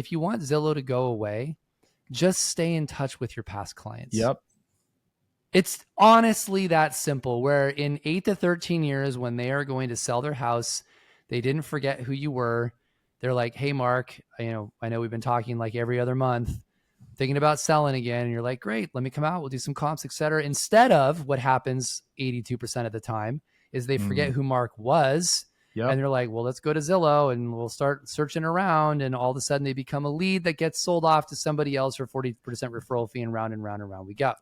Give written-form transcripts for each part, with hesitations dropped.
if you want Zillow to go away, just stay in touch with your past clients. Yep. It's honestly that simple, where in 8 to 13 years, when they are going to sell their house, they didn't forget who you were. They're like, hey, Mark, I know we've been talking like every other month, thinking about selling again. And you're like, great, let me come out. We'll do some comps, et cetera. Instead of what happens 82% of the time is they forget who Mark was. Yep. And they're like, well, let's go to Zillow and we'll start searching around. And all of a sudden they become a lead that gets sold off to somebody else for 40% referral fee, and round and round and round we go.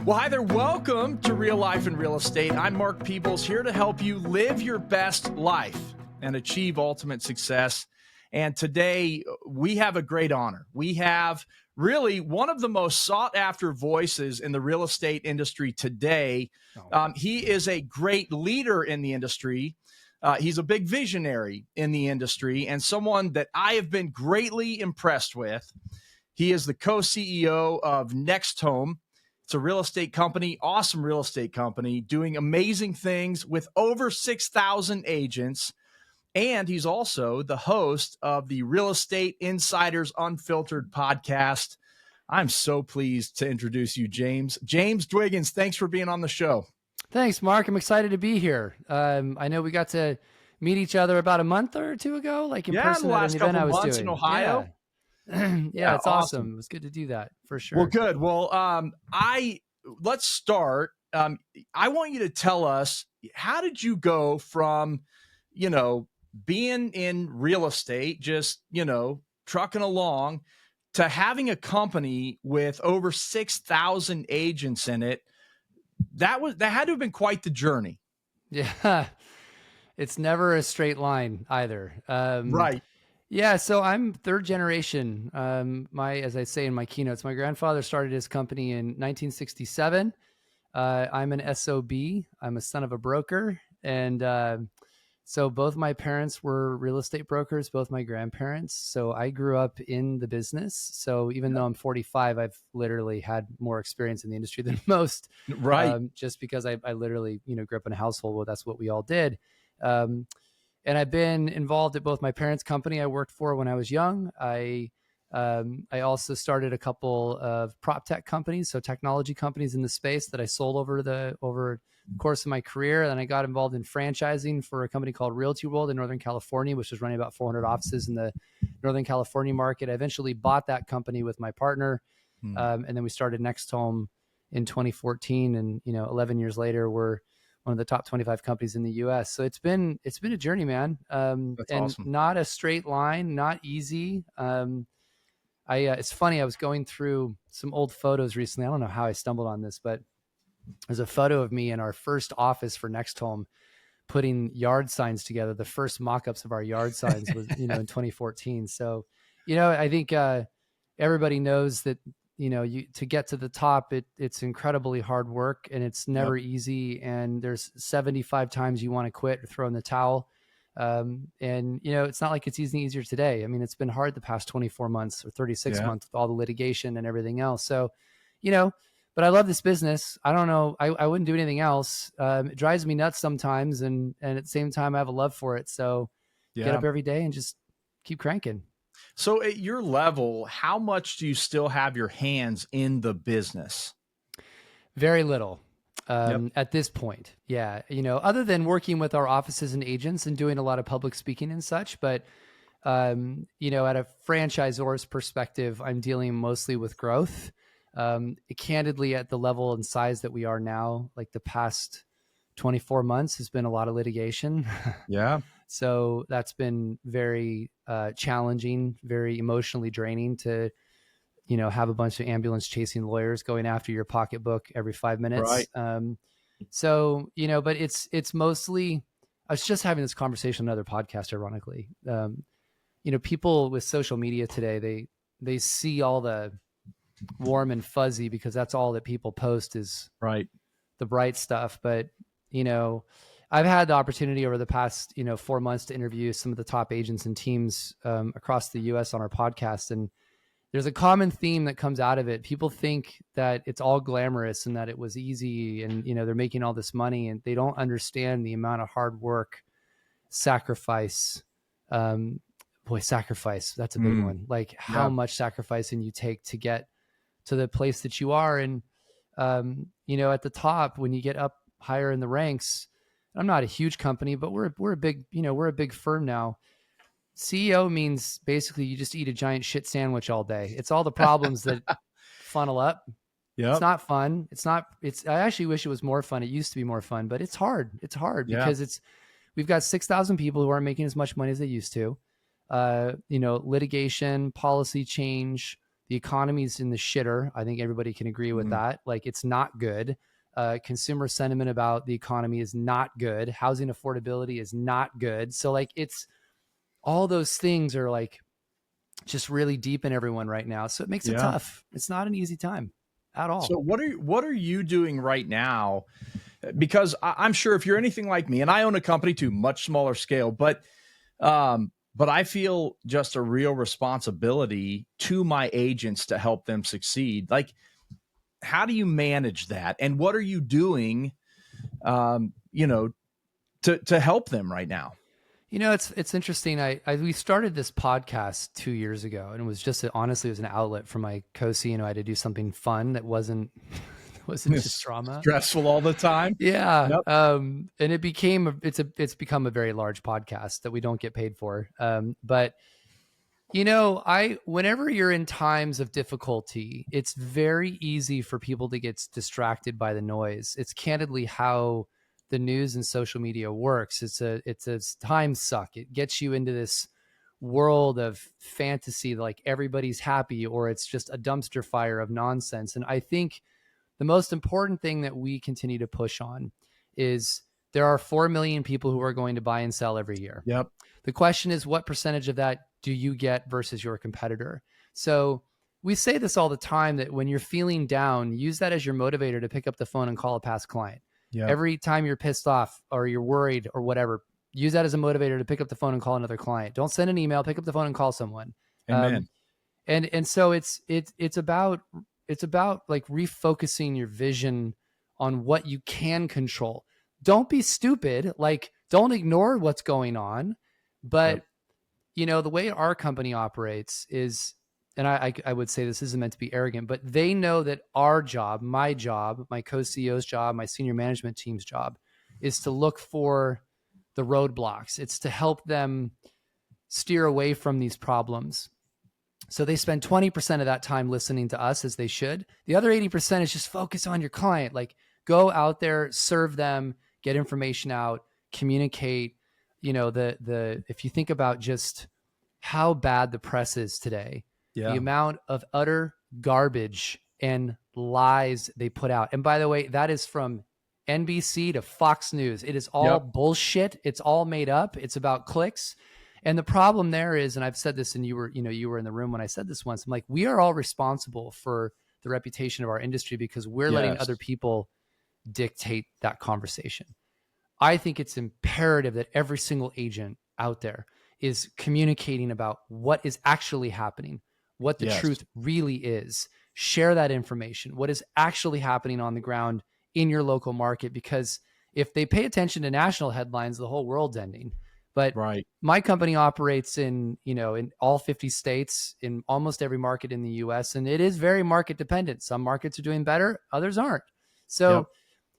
Well, hi there. Welcome to Real Life in Real Estate. I'm Mark Peebles, here to help you live your best life and achieve ultimate success. And today we have a great honor. We have really one of the most sought after voices in the real estate industry today. He is a great leader in the industry. He's a big visionary in the industry and someone that I have been greatly impressed with. He is the co-CEO of Next Home. It's a real estate company, awesome real estate company, doing amazing things with over 6,000 agents. And he's also the host of the Real Estate Insiders Unfiltered podcast. I'm so pleased to introduce you, James. James Dwiggins, thanks for being on the show. Thanks, Mark. I'm excited to be here. I know we got to meet each other about a month or two ago, like in person at an event I was doing in Ohio. Yeah, it's awesome. It was good to do that for sure. Well, good. Well, let's start. I want you to tell us, how did you go from, being in real estate, just, trucking along, to having a company with over 6,000 agents in it? That had to have been quite the journey. Yeah. It's never a straight line either. Right. Yeah, so I'm third generation. As I say in my keynotes, my grandfather started his company in 1967. I'm an SOB. I'm a son of a broker. And so both my parents were real estate brokers, both my grandparents. So I grew up in the business. So even though I'm 45, I've literally had more experience in the industry than most. Right. Just because I literally, grew up in a household where that's what we all did. And I've been involved at both my parents' company I worked for when I was young. I also started a couple of prop tech companies, so technology companies in the space that I sold over the course of my career. And then I got involved in franchising for a company called Realty World in Northern California, which was running about 400 offices in the Northern California market. I eventually bought that company with my partner. And then we started Next Home in 2014. And, 11 years later, we're one of the top 25 companies in the US. So it's been a journey, man. That's awesome. Not a straight line, not easy. It's funny. I was going through some old photos recently. I don't know how I stumbled on this, but there's a photo of me in our first office for Next Home putting yard signs together. The first mock-ups of our yard signs was, in 2014. So, I think everybody knows that, to get to the top, it's incredibly hard work and it's never easy. And there's 75 times you want to quit or throw in the towel. It's not like it's easier today. I mean, it's been hard the past 24 months or 36 months with all the litigation and everything else. So, but I love this business. I don't know. I wouldn't do anything else. It drives me nuts sometimes. And at the same time, I have a love for it. So get up every day and just keep cranking. So at your level, how much do you still have your hands in the business? Very little. At this point. Yeah. Other than working with our offices and agents and doing a lot of public speaking and such, but, at a franchisor's perspective, I'm dealing mostly with growth. Candidly, at the level and size that we are now, like the past 24 months has been a lot of litigation. Yeah. So that's been very challenging, very emotionally draining to, have a bunch of ambulance chasing lawyers going after your pocketbook every 5 minutes. Right. But it's mostly, I was just having this conversation on another podcast, ironically. People with social media today, they see all the warm and fuzzy because that's all that people post is right, the bright stuff. But, I've had the opportunity over the past, 4 months to interview some of the top agents and teams across the US on our podcast. And there's a common theme that comes out of it. People think that it's all glamorous and that it was easy and, they're making all this money, and they don't understand the amount of hard work, sacrifice. Sacrifice. That's a big one. Like how much sacrificing you take to get to the place that you are. And, at the top, when you get up higher in the ranks, I'm not a huge company, but we're a big, we're a big firm now. CEO means basically you just eat a giant shit sandwich all day. It's all the problems that funnel up. It's not fun. I actually wish it was more fun. It used to be more fun, but it's hard. It's hard because we've got 6,000 people who aren't making as much money as they used to. Litigation, policy change, the economy's in the shitter. I think everybody can agree with that. Like, it's not good. Consumer sentiment about the economy is not good. Housing affordability is not good. So like, it's all those things are like just really deep in everyone right now. So it makes it tough. It's not an easy time at all. So what are you doing right now? Because I'm sure if you're anything like me, and I own a company too, much smaller scale, but I feel just a real responsibility to my agents to help them succeed. Like, how do you manage that? And what are you doing, to help them right now? It's interesting. We started this podcast 2 years ago, and it was just, honestly, it was an outlet for my co-CEO. I had to do something fun that wasn't just drama, stressful all the time. Yeah. Yep. And it's become a very large podcast that we don't get paid for. But whenever you're in times of difficulty, it's very easy for people to get distracted by the noise. It's candidly how the news and social media works. It's a time suck. It gets you into this world of fantasy, like everybody's happy, or it's just a dumpster fire of nonsense. And I think the most important thing that we continue to push on is there are 4 million people who are going to buy and sell every year. Yep. The question is, what percentage of that do you get versus your competitor? So we say this all the time, that when you're feeling down, use that as your motivator to pick up the phone and call a past client. Yep. Every time you're pissed off or you're worried or whatever, use that as a motivator to pick up the phone and call another client. Don't send an email, pick up the phone and call someone. Amen. And so it's about like refocusing your vision on what you can control. Don't be stupid. Like, don't ignore what's going on. But, the way our company operates is, and I would say this isn't meant to be arrogant, but they know that our job, my co-CEO's job, my senior management team's job is to look for the roadblocks. It's to help them steer away from these problems. So they spend 20% of that time listening to us, as they should. The other 80% is just focus on your client. Like, go out there, serve them, get information out, communicate. If you think about just how bad the press is today, the amount of utter garbage and lies they put out. And by the way, that is from NBC to Fox News. It is all bullshit. It's all made up. It's about clicks. And the problem there is, and I've said this, and you were in the room when I said this once, I'm like, we are all responsible for the reputation of our industry because we're letting other people dictate that conversation. I think it's imperative that every single agent out there is communicating about what is actually happening, what the truth really is. Share that information, what is actually happening on the ground in your local market, because if they pay attention to national headlines, the whole world's ending. But my company operates in all 50 states, in almost every market in the US, and it is very market dependent. Some markets are doing better, others aren't. So,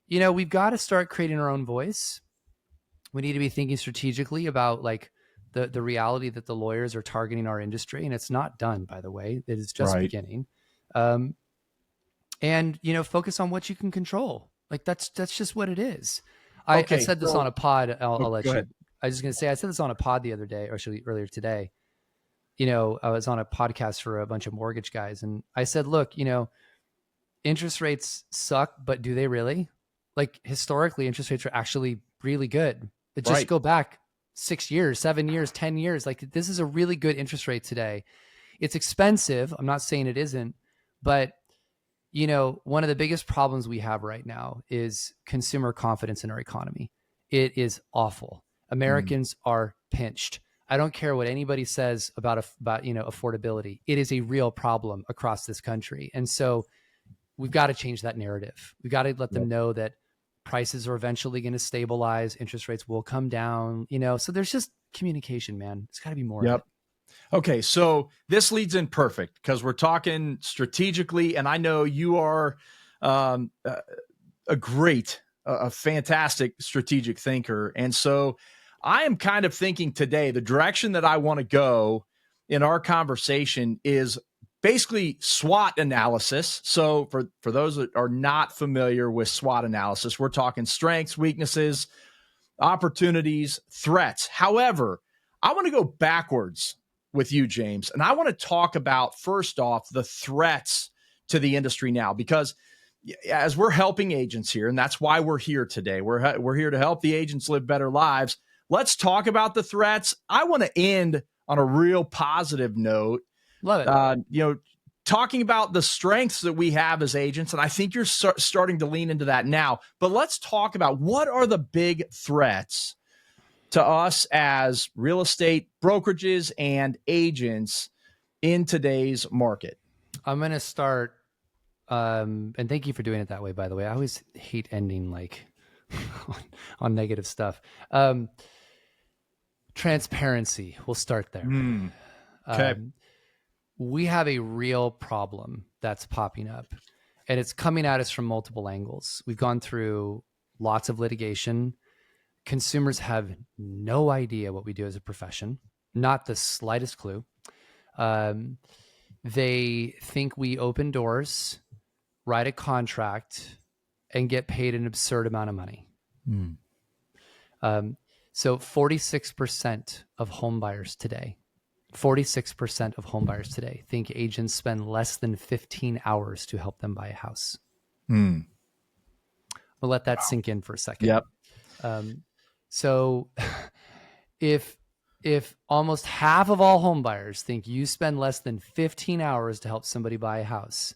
we've got to start creating our own voice. We need to be thinking strategically about like the reality that the lawyers are targeting our industry, and it's not done, by the way. It is just beginning. And focus on what you can control. Like that's just what it is. I said this on a pod. I'll let you. I was just going to say, I said this on a pod the other day, or actually earlier today. I was on a podcast for a bunch of mortgage guys, and I said, look, interest rates suck, but do they really? Like, historically, interest rates are actually really good. But just go back 6 years, 7 years, 10 years. Like, this is a really good interest rate today. It's expensive. I'm not saying it isn't, but one of the biggest problems we have right now is consumer confidence in our economy. It is awful. Americans are pinched. I don't care what anybody says about affordability. It is a real problem across this country. And so we've got to change that narrative. We've got to let them know that prices are eventually going to stabilize. Interest rates will come down, so there's just communication, man. It's got to be more of it. Okay. So this leads in perfect because we're talking strategically, and I know you are a fantastic strategic thinker. And so I am kind of thinking today, the direction that I want to go in our conversation is basically SWOT analysis. So for those that are not familiar with SWOT analysis, we're talking strengths, weaknesses, opportunities, threats. However, I want to go backwards with you, James, and I want to talk about, first off, the threats to the industry now, because as we're helping agents here, and that's why we're here today, we're here to help the agents live better lives. Let's talk about the threats. I want to end on a real positive note. Love it. Talking about the strengths that we have as agents, and I think you're starting to lean into that now. But let's talk about what are the big threats to us as real estate brokerages and agents in today's market. I'm going to start, and thank you for doing it that way, by the way. I always hate ending on negative stuff. Transparency. We'll start there. Okay. We have a real problem that's popping up, and it's coming at us from multiple angles. We've gone through lots of litigation. Consumers have no idea what we do as a profession, not the slightest clue. They think we open doors, write a contract, and get paid an absurd amount of money. So 46% of home buyers today, 46% of home buyers today think agents spend less than 15 hours to help them buy a house. We'll let that sink in for a second. Yep. So if almost half of all home buyers think you spend less than 15 hours to help somebody buy a house,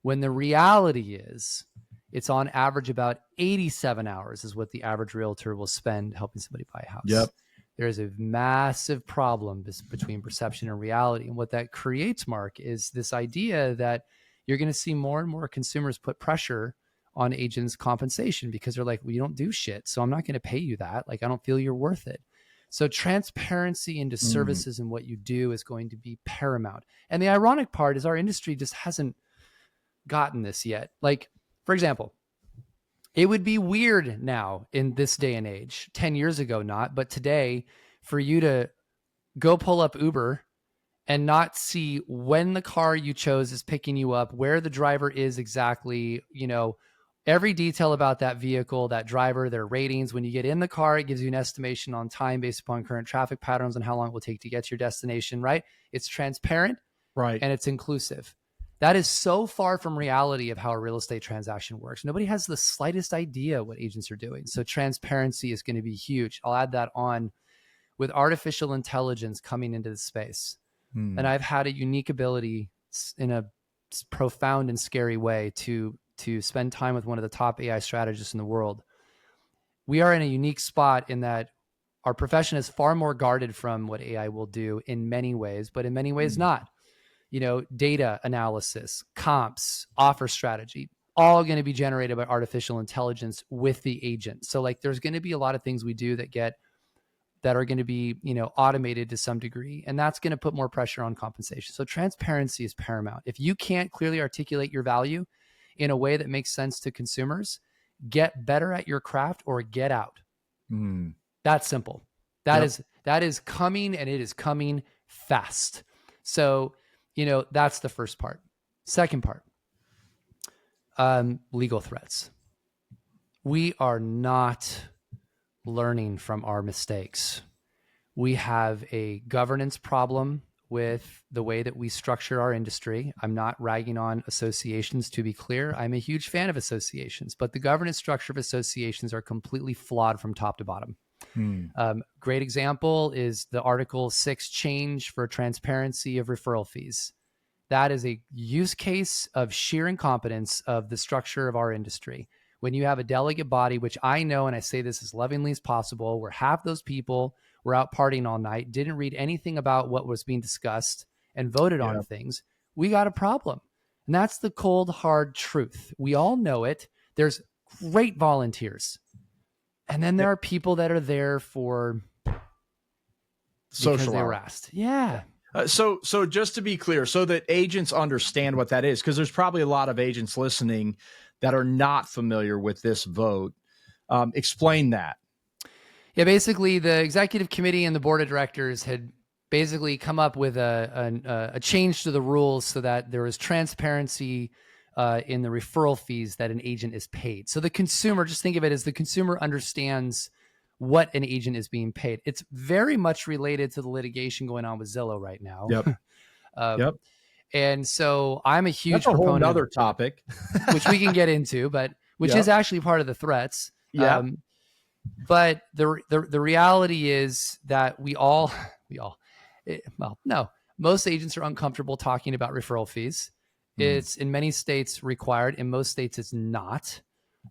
when the reality is it's on average about 87 hours is what the average realtor will spend helping somebody buy a house. Yep. There is a massive problem between perception and reality. And what that creates, Mark, is this idea that you're going to see more and more consumers put pressure on agents' compensation because they're like, well, you don't do shit, so I'm not going to pay you that. Like, I don't feel you're worth it. So transparency into services and what you do is going to be paramount. And the ironic part is our industry just hasn't gotten this yet. Like, for example, it would be weird now in this day and age, 10 years ago, not, but today, for you to go pull up Uber and not see when the car you chose is picking you up, where the driver is exactly, every detail about that vehicle, that driver, their ratings. When you get in the car, it gives you an estimation on time based upon current traffic patterns and how long it will take to get to your destination, right? It's transparent, right, and it's inclusive. That is so far from reality of how a real estate transaction works. Nobody has the slightest idea what agents are doing. So transparency is going to be huge. I'll add that on with artificial intelligence coming into the space. And I've had a unique ability in a profound and scary way to spend time with one of the top AI strategists in the world. We are in a unique spot in that our profession is far more guarded from what AI will do in many ways, but in many ways not. Data analysis, comps, offer strategy, all going to be generated by artificial intelligence with the agent. So there's going to be a lot of things we do that are going to be, automated to some degree, and that's going to put more pressure on compensation. So transparency is paramount. If you can't clearly articulate your value in a way that makes sense to consumers, get better at your craft or get out. That's simple. That is coming, and it is coming fast. So, that's the first part. Second part, legal threats. We are not learning from our mistakes. We have a governance problem with the way that we structure our industry. I'm not ragging on associations, to be clear. I'm a huge fan of associations, but the governance structure of associations are completely flawed from top to bottom. Great example is the Article 6 change for transparency of referral fees. That is a use case of sheer incompetence of the structure of our industry. When you have a delegate body, which I know, and I say this as lovingly as possible, where half those people were out partying all night, didn't read anything about what was being discussed and voted on things, we got a problem. And that's the cold, hard truth. We all know it. There's great volunteers. And then there are people that are there for social because they were asked. Yeah. So just to be clear, so that agents understand what that is, because there's probably a lot of agents listening that are not familiar with this vote. Explain that. Yeah, basically the executive committee and the board of directors had basically come up with a change to the rules so that there is transparency in the referral fees that an agent is paid. So the consumer, just think of it as the consumer understands what an agent is being paid. It's very much related to the litigation going on with Zillow right now. Yep. And so I'm a huge That's a proponent. Whole other topic, which we can get into, but which is actually part of the threats. Yeah. But the reality is that most agents are uncomfortable talking about referral fees. It's in many states required. In most states, it's not.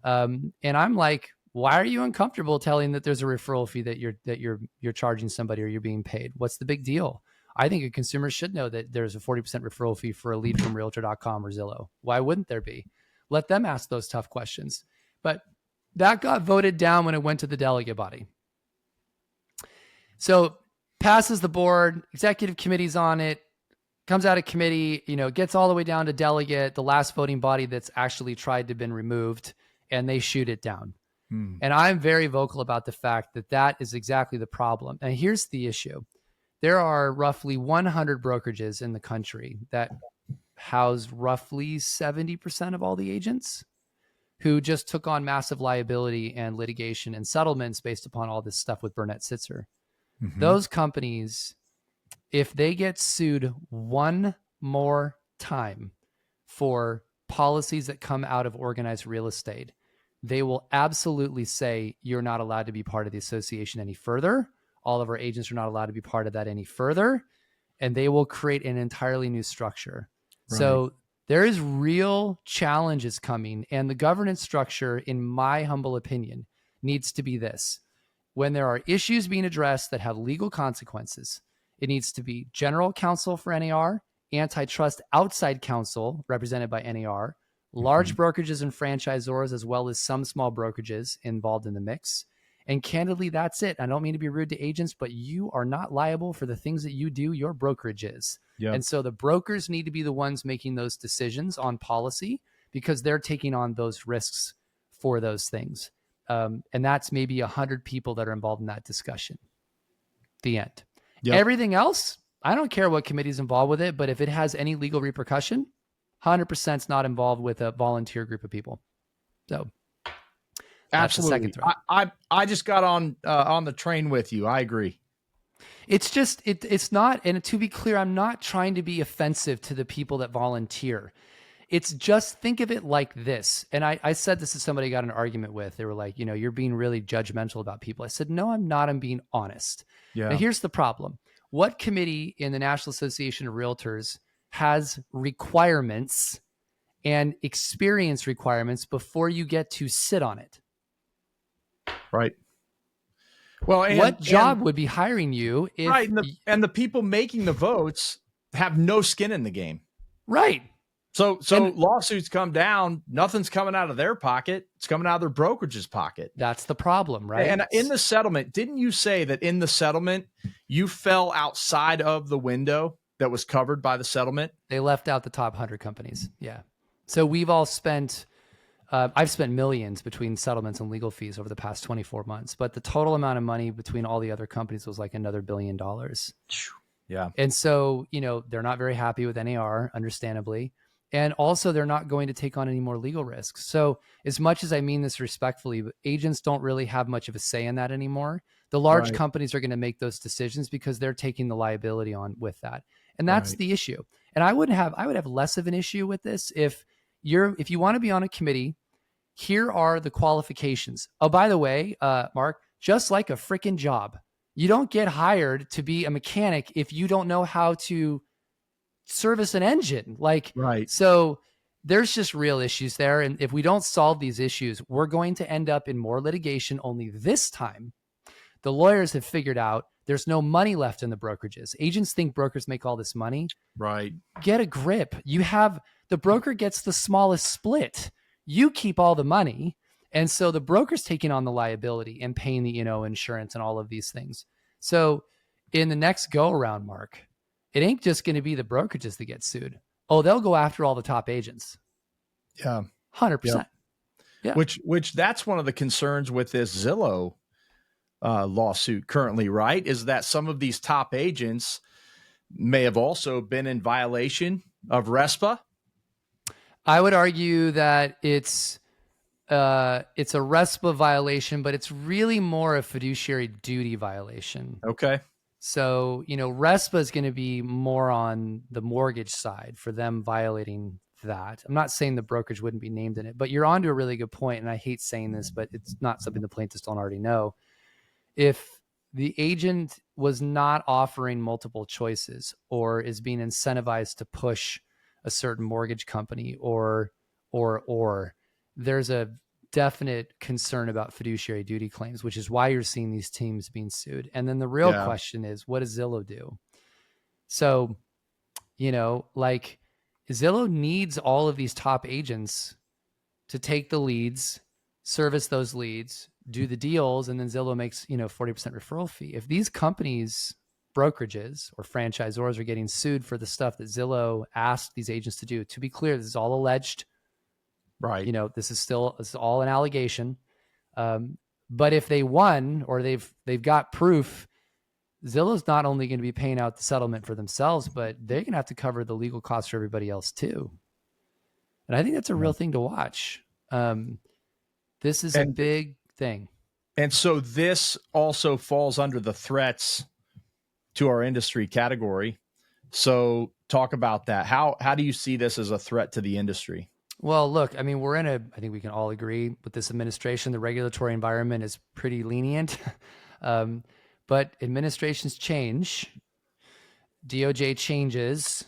And I'm like, why are you uncomfortable telling that there's a referral fee that you're charging somebody or you're being paid? What's the big deal? I think a consumer should know that there's a 40% referral fee for a lead from realtor.com or Zillow. Why wouldn't there be? Let them ask those tough questions. But that got voted down when it went to the delegate body. So passes the board, executive committee's on it, comes out of committee, gets all the way down to delegate, the last voting body that's actually tried to been removed, and they shoot it down. And I'm very vocal about the fact that that is exactly the problem. And here's the issue. There are roughly 100 brokerages in the country that house roughly 70% of all the agents who just took on massive liability and litigation and settlements based upon all this stuff with Burnett Sitzer. Those companies, if they get sued one more time for policies that come out of organized real estate, they will absolutely say, you're not allowed to be part of the association any further. All of our agents are not allowed to be part of that any further. And they will create an entirely new structure. Right. So there is real challenges coming. And the governance structure, in my humble opinion, needs to be this. When there are issues being addressed that have legal consequences, it needs to be general counsel for NAR, antitrust outside counsel represented by NAR, large brokerages and franchisors, as well as some small brokerages involved in the mix. And candidly, that's it. I don't mean to be rude to agents, but you are not liable for the things that you do. Your brokerage is. Yep. And so the brokers need to be the ones making those decisions on policy because they're taking on those risks for those things. And that's maybe 100 people that are involved in that discussion. The end. Yep. Everything else, I don't care what committee's involved with it, but if it has any legal repercussion, 100% is not involved with a volunteer group of people. So absolutely. I just got on the train with you. I agree. It's just, it's not, and to be clear, I'm not trying to be offensive to the people that volunteer. It's just, think of it like this. And I said this to somebody I got in an argument with. They were like, you're being really judgmental about people. I said, no, I'm not. I'm being honest. Yeah. Now here's the problem. What committee in the National Association of Realtors has requirements and experience requirements before you get to sit on it? Right. Well, what job would be hiring you if right, and the people making the votes have no skin in the game. Right. So lawsuits come down, nothing's coming out of their pocket. It's coming out of their brokerage's pocket. That's the problem, right? And in the settlement, didn't you say that in the settlement, you fell outside of the window that was covered by the settlement? They left out the top 100 companies. Yeah. So we've all spent, I've spent millions between settlements and legal fees over the past 24 months, but the total amount of money between all the other companies was like another $1 billion. Yeah. And so, they're not very happy with NAR, understandably. And also they're not going to take on any more legal risks. So as much as I mean this respectfully, but agents don't really have much of a say in that anymore. The large companies are going to make those decisions because they're taking the liability on with that. And that's the issue. And I would have less of an issue with this if you want to be on a committee. Here are the qualifications. Oh, by the way, Mark, just like a freaking job, you don't get hired to be a mechanic if you don't know how to service an engine. So there's just real issues there. And if we don't solve these issues, we're going to end up in more litigation. Only this time, the lawyers have figured out There's no money left in the brokerages. Agents think brokers make all this money. Right. Get a grip. The broker gets the smallest split. You keep all the money. And so the broker's taking on the liability and paying the, insurance and all of these things. So in the next go around, Mark, it ain't just going to be the brokerages that get sued. Oh, they'll go after all the top agents. Yeah. 100%. Yeah. Which that's one of the concerns with this Zillow lawsuit currently, right? Is that some of these top agents may have also been in violation of RESPA. I would argue that it's a RESPA violation, but it's really more a fiduciary duty violation. Okay. So, RESPA is going to be more on the mortgage side for them violating that. I'm not saying the brokerage wouldn't be named in it, but you're onto a really good point. And I hate saying this, but it's not something the plaintiffs don't already know. If the agent was not offering multiple choices or is being incentivized to push a certain mortgage company or there's a definite concern about fiduciary duty claims, which is why you're seeing these teams being sued. And then the real question is, what does Zillow do? So, Zillow needs all of these top agents to take the leads, service those leads, do the deals, and then Zillow makes, 40% referral fee. If these companies, brokerages or franchisors are getting sued for the stuff that Zillow asked these agents to do, to be clear, this is all alleged. Right. This is all an allegation. But if they won or they've got proof, Zillow's not only going to be paying out the settlement for themselves, but they're going to have to cover the legal costs for everybody else too. And I think that's a real thing to watch. This is a big thing. And so this also falls under the threats to our industry category. So talk about that. How do you see this as a threat to the industry? Well, look, I think we can all agree with this administration, the regulatory environment is pretty lenient. But administrations change, DOJ changes,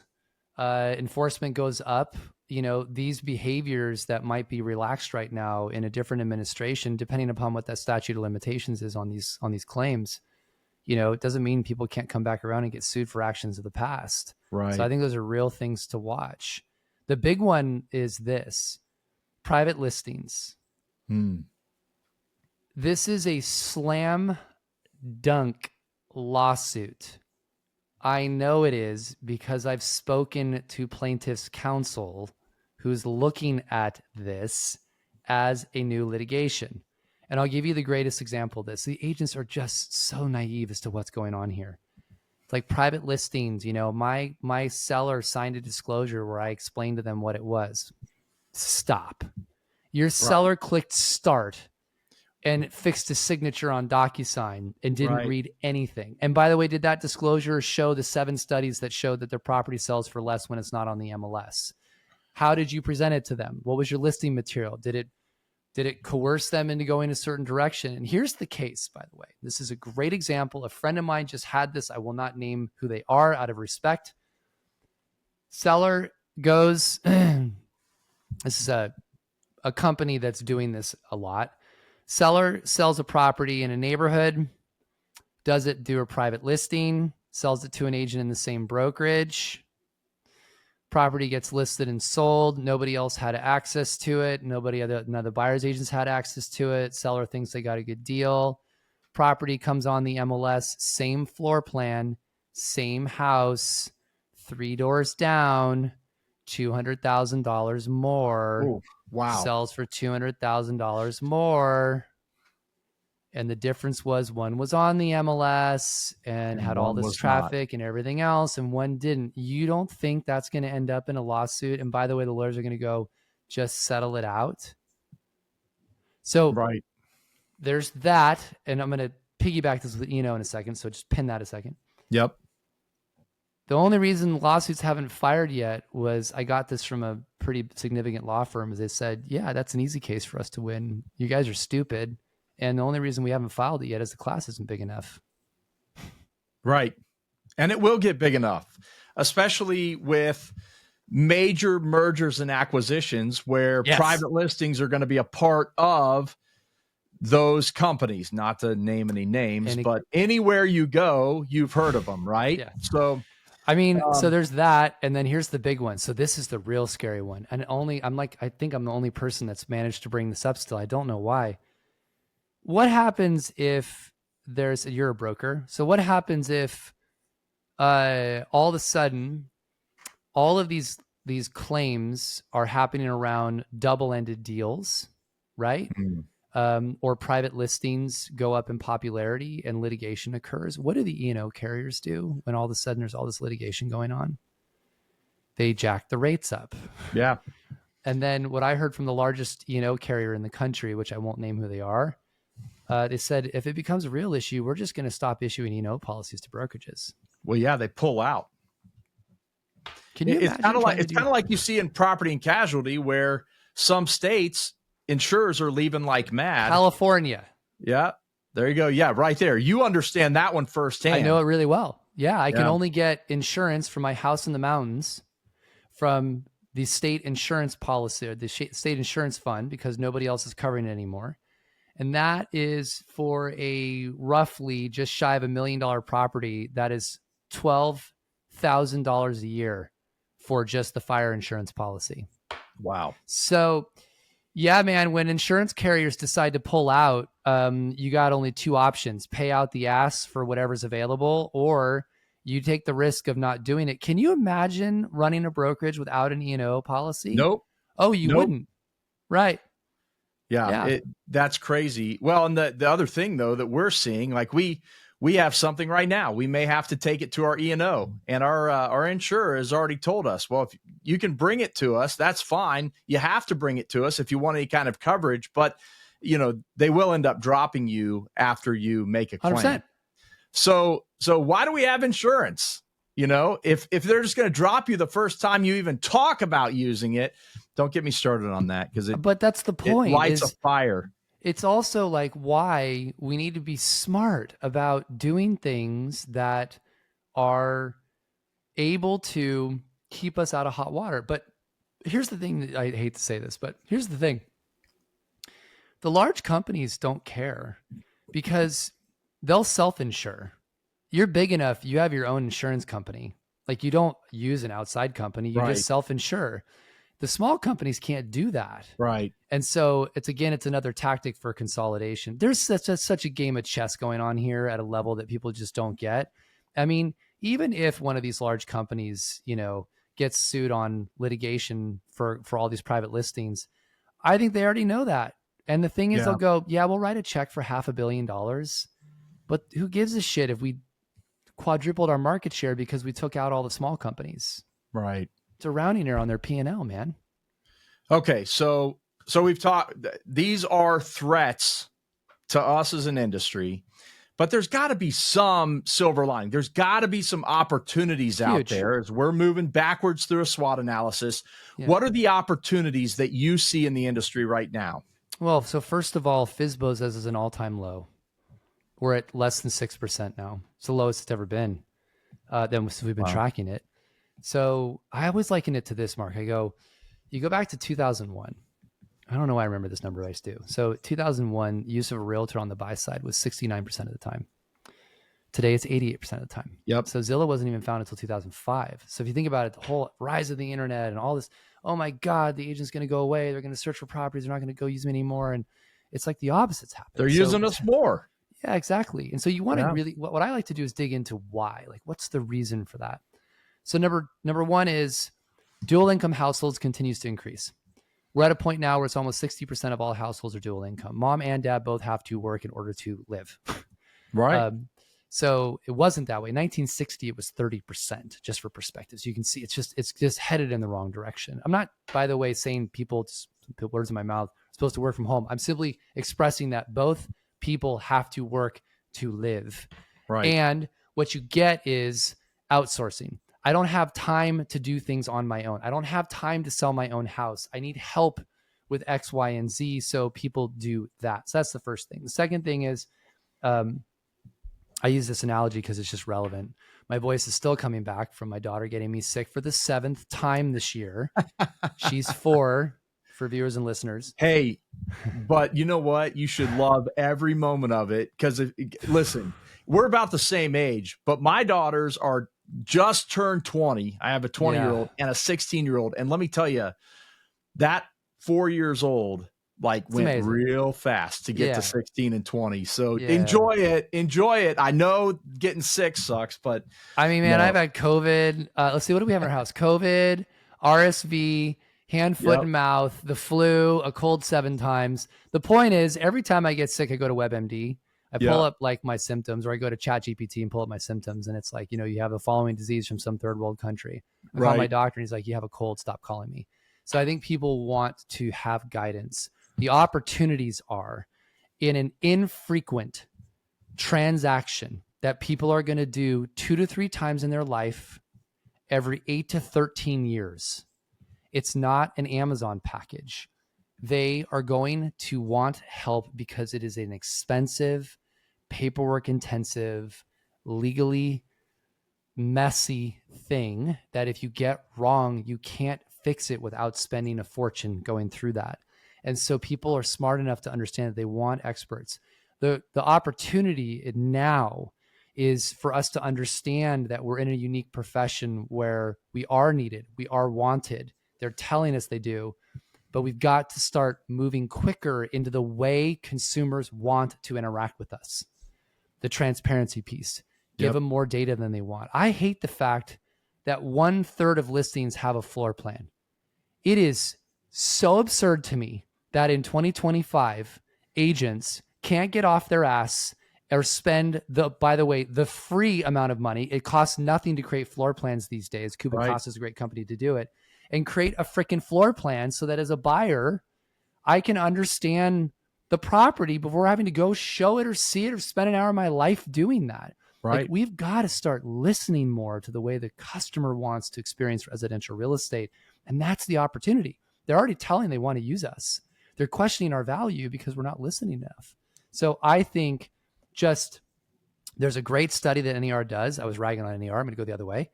enforcement goes up. These behaviors that might be relaxed right now in a different administration, depending upon what that statute of limitations is on these claims, it doesn't mean people can't come back around and get sued for actions of the past. Right. So I think those are real things to watch. The big one is this: private listings. This is a slam dunk lawsuit. I know it is because I've spoken to plaintiffs' counsel who's looking at this as a new litigation. And I'll give you the greatest example of this. The agents are just so naive as to what's going on here. It's like private listings, my seller signed a disclosure where I explained to them what it was. Stop. Your seller clicked start and fixed a signature on DocuSign and didn't read anything. And by the way, did that disclosure show the 7 studies that showed that their property sells for less when it's not on the MLS? How did you present it to them? What was your listing material? Did it coerce them into going a certain direction? And here's the case, by the way. This is a great example. A friend of mine just had this. I will not name who they are out of respect. Seller goes, this is a company that's doing this a lot. Seller sells a property in a neighborhood, does it through a private listing, sells it to an agent in the same brokerage. Property gets listed and sold. Nobody else had access to it. None of the buyer's agents had access to it. Seller thinks they got a good deal. Property comes on the MLS, same floor plan, same house, 3 doors down, $200,000 more. Ooh, wow. Sells for $200,000 more. And the difference was one was on the MLS and had all this traffic and everything else, and one didn't. You don't think that's going to end up in a lawsuit? And by the way, the lawyers are going to go, just settle it out. So there's that. And I'm going to piggyback this with in a second. So just pin that a second. Yep. The only reason lawsuits haven't fired yet was I got this from a pretty significant law firm. They said, yeah, that's an easy case for us to win. You guys are stupid. And the only reason we haven't filed it yet is the class isn't big enough. Right. And it will get big enough, especially with major mergers and acquisitions where private listings are going to be a part of those companies, not to name any names, but anywhere you go, you've heard of them, right? Yeah. So, I mean, so there's that. And then here's the big one. So this is the real scary one. And I think I'm the only person that's managed to bring this up still. I don't know why. What happens if you're a broker. So what happens if all of a sudden all of these claims are happening around double-ended deals, right? Or private listings go up in popularity and litigation occurs. What do the E&O carriers do when all of a sudden there's all this litigation going on? They jack the rates up. Yeah. And then what I heard from the largest E&O carrier in the country, which I won't name who they are, they said, if it becomes a real issue, we're just going to stop issuing E&O policies to brokerages. Well, yeah, they pull out. Can you it's kind of like you see in property and casualty where some states insurers are leaving like mad. California. Yeah. There you go. Yeah, right there. You understand that one firsthand. I know it really well. Yeah, I can only get insurance for my house in the mountains from the state insurance policy or the state insurance fund because nobody else is covering it anymore. And that is for a roughly just shy of $1 million property that is $12,000 a year for just the fire insurance policy. Wow. So yeah, man, when insurance carriers decide to pull out, you got only two options: pay out the ass for whatever's available, or you take the risk of not doing it. Can you imagine running a brokerage without an E&O policy? Nope. Oh, you wouldn't. Right. Yeah. That's crazy. Well, and the other thing though, that we're seeing, like we have something right now, we may have to take it to our E&O, and our insurer has already told us, well, if you can bring it to us, that's fine. You have to bring it to us if you want any kind of coverage, but they will end up dropping you after you make a claim. 100%. So why do we have insurance? If they're just going to drop you the first time you even talk about using it, don't get me started on that, but that's the point. It lights a fire. It's also like why we need to be smart about doing things that are able to keep us out of hot water. But here's the thing, I hate to say this, but here's the thing. The large companies don't care because they'll self-insure. You're big enough, you have your own insurance company. Like you don't use an outside company, you just self-insure. The small companies can't do that. Right. And so it's another tactic for consolidation. There's such a game of chess going on here at a level that people just don't get. I mean, even if one of these large companies, gets sued on litigation for all these private listings, I think they already know that. And the thing is, they'll go, yeah, we'll write a check for $500 million, but who gives a shit if we quadrupled our market share because we took out all the small companies? Right. It's a rounding error on their P&L, man. Okay. So we've talked, these are threats to us as an industry, but there's got to be some silver lining. There's got to be some opportunities out there as we're moving backwards through a SWOT analysis. Yeah. What are the opportunities that you see in the industry right now? Well, so first of all, FSBOs is an all-time low. We're at less than 6% now. It's the lowest it's ever been. Then we've been tracking it. So I always liken it to this, Mark. You go back to 2001. I don't know why I remember this number, I just do. So 2001, use of a realtor on the buy side was 69% of the time. Today, it's 88% of the time. Yep. So Zillow wasn't even founded until 2005. So if you think about it, the whole rise of the internet and all this, oh my God, the agent's going to go away. They're going to search for properties. They're not going to go use them anymore. And it's like the opposite's happening. They're using us more. Yeah, exactly. And so you want to really, what I like to do is dig into why, like what's the reason for that? So number one is dual income households continues to increase. We're at a point now where it's almost 60% of all households are dual income. Mom and dad both have to work in order to live. Right. So it wasn't that way. 1960, it was 30%, just for perspective. So you can see it's just headed in the wrong direction. I'm not, by the way, saying people, just put words in my mouth, supposed to work from home. I'm simply expressing that both people have to work to live. Right. And what you get is outsourcing. I don't have time to do things on my own. I don't have time to sell my own house. I need help with X, Y, and Z. So people do that. So that's the first thing. The second thing is, I use this analogy because it's just relevant. My voice is still coming back from my daughter getting me sick for the 7th time this year. She's 4. for viewers and listeners. Hey, but you know what? You should love every moment of it because, listen, we're about the same age, but my daughters are just turned 20. I have a 20-year-old and a 16-year-old. And let me tell you, that 4 years old went amazing. real fast to get to 16 and 20. So enjoy it. I know getting sick sucks, but I mean, man, I've had COVID. Let's see, what do we have in our house? COVID, RSV, hand, foot, and mouth, the flu, a cold 7 times. The point is, every time I get sick, I go to WebMD. I pull up like my symptoms, or I go to ChatGPT and pull up my symptoms. And it's like, you have the following disease from some third world country. I call my doctor and he's like, you have a cold, stop calling me. So I think people want to have guidance. The opportunities are in an infrequent transaction that people are going to do 2 to 3 times in their life every 8 to 13 years. It's not an Amazon package. They are going to want help because it is an expensive, paperwork intensive, legally messy thing that if you get wrong, you can't fix it without spending a fortune going through that. And so people are smart enough to understand that they want experts. The opportunity now is for us to understand that we're in a unique profession where we are needed, we are wanted. They're telling us they do, but we've got to start moving quicker into the way consumers want to interact with us. The transparency piece, give them more data than they want. I hate the fact that 1/3 of listings have a floor plan. It is so absurd to me that in 2025, agents can't get off their ass or spend the free amount of money. It costs nothing to create floor plans these days. Kubicasa is a great company to do it, and create a freaking floor plan so that as a buyer, I can understand the property before having to go show it or see it or spend an hour of my life doing that. Right. Like, we've got to start listening more to the way the customer wants to experience residential real estate. And that's the opportunity. They're already telling they want to use us. They're questioning our value because we're not listening enough. So I think there's a great study that NER does. I was ragging on NER. I'm going to go the other way.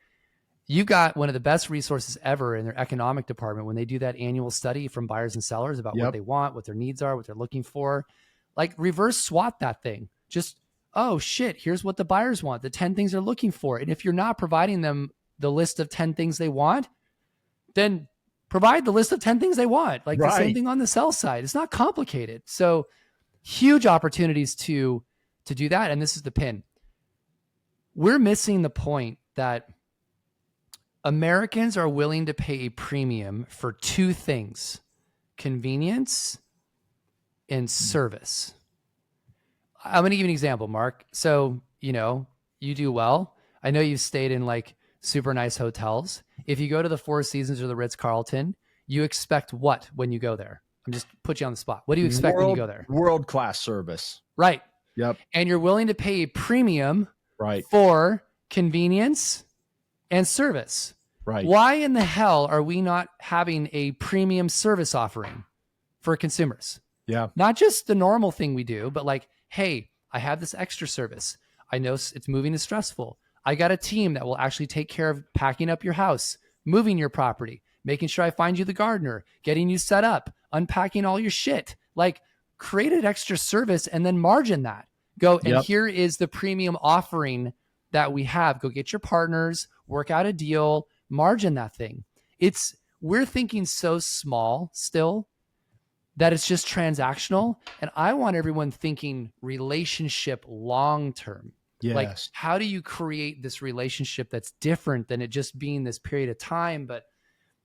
You got one of the best resources ever in their economic department when they do that annual study from buyers and sellers about what they want, what their needs are, what they're looking for. Like, reverse SWOT that thing. Just, oh shit, here's what the buyers want, the 10 things they're looking for. And if you're not providing them the list of 10 things they want, then provide the list of 10 things they want. Like the same thing on the sell side. It's not complicated. So huge opportunities to do that. And this is the pin. We're missing the point that Americans are willing to pay a premium for 2 things: convenience and service. I'm going to give you an example, Mark. So, you do well. I know you've stayed in like super nice hotels. If you go to the Four Seasons or the Ritz-Carlton, you expect what when you go there? I'm just put you on the spot. What do you expect when you go there? World-class service. Right. Yep. And you're willing to pay a premium for convenience and service. Right. Why in the hell are we not having a premium service offering for consumers? Yeah. Not just the normal thing we do, but like, hey, I have this extra service. I know it's moving is stressful. I got a team that will actually take care of packing up your house, moving your property, making sure I find you the gardener, getting you set up, unpacking all your shit. Like, create an extra service and then margin that. Go, and here is the premium offering that we have. Go get your partners, work out a deal, margin that thing. We're thinking so small still that it's just transactional. And I want everyone thinking relationship long-term. Yes. Like, how do you create this relationship that's different than it just being this period of time, but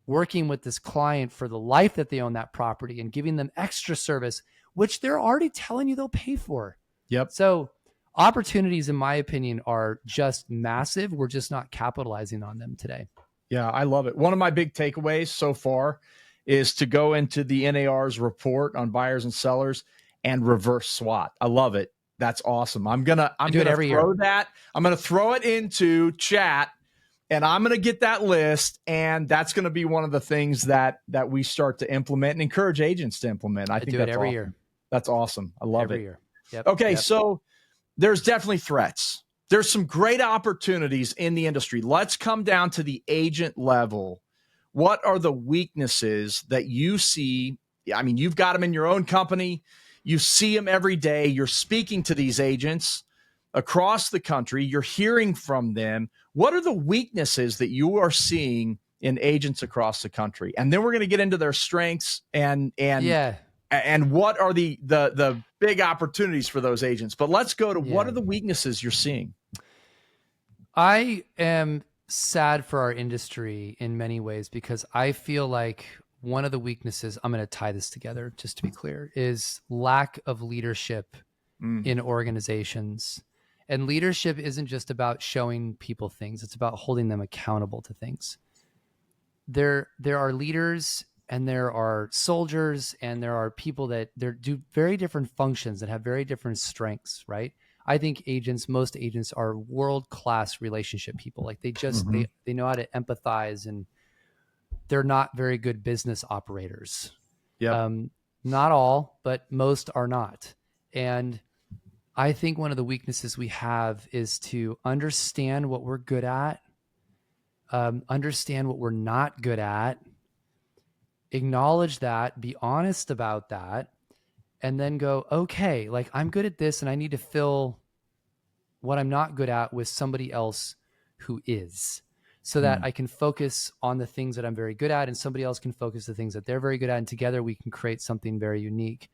working with this client for the life that they own that property and giving them extra service, which they're already telling you they'll pay for. Yep. So opportunities, in my opinion, are just massive. We're just not capitalizing on them today. Yeah, I love it. One of my big takeaways so far is to go into the NAR's report on buyers and sellers and reverse SWOT. I love it. That's awesome. I'm gonna throw it into chat, and I'm gonna get that list, and that's gonna be one of the things that we start to implement and encourage agents to implement. I think do it every year. That's awesome. I love it. Every year. Yep. Okay, so there's definitely threats. There's some great opportunities in the industry. Let's come down to the agent level. What are the weaknesses that you see I mean, you've got them in your own company. You see them every day. You're speaking to these agents across the country. You're hearing from them. What are the weaknesses that you are seeing in agents across the country? And then we're going to get into their strengths and what are the big opportunities for those agents. But let's go to what are the weaknesses you're seeing? I am sad for our industry in many ways because I feel like one of the weaknesses, I'm going to tie this together just to be clear, is lack of leadership in organizations. And leadership isn't just about showing people things. It's about holding them accountable to things. There are leaders and there are soldiers and there are people that do very different functions that have very different strengths, right? I think most agents are world-class relationship people. Like they just, they know how to empathize, and they're not very good business operators. Yeah. Not all, but most are not. And I think one of the weaknesses we have is to understand what we're good at, understand what we're not good at, acknowledge that, be honest about that, and then go, okay, like I'm good at this and I need to fill what I'm not good at with somebody else who is, so that I can focus on the things that I'm very good at and somebody else can focus the things that they're very good at. And together we can create something very unique.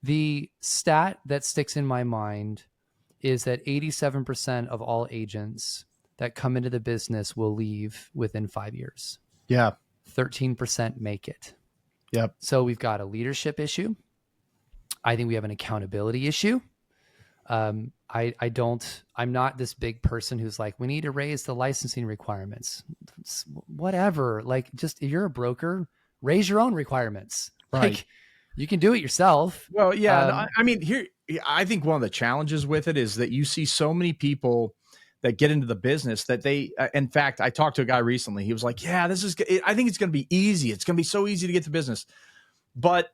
The stat that sticks in my mind is that 87% of all agents that come into the business will leave within 5 years. Yeah. 13% make it. Yep. So we've got a leadership issue. I think we have an accountability issue. I'm not this big person who's like, we need to raise the licensing requirements. Whatever. Like, just if you're a broker, raise your own requirements. Right. Like, you can do it yourself. Well, yeah. I mean, I think one of the challenges with it is that you see so many people that get into the business that they, in fact, I talked to a guy recently. He was like, yeah, I think it's going to be easy. It's going to be so easy to get to business. But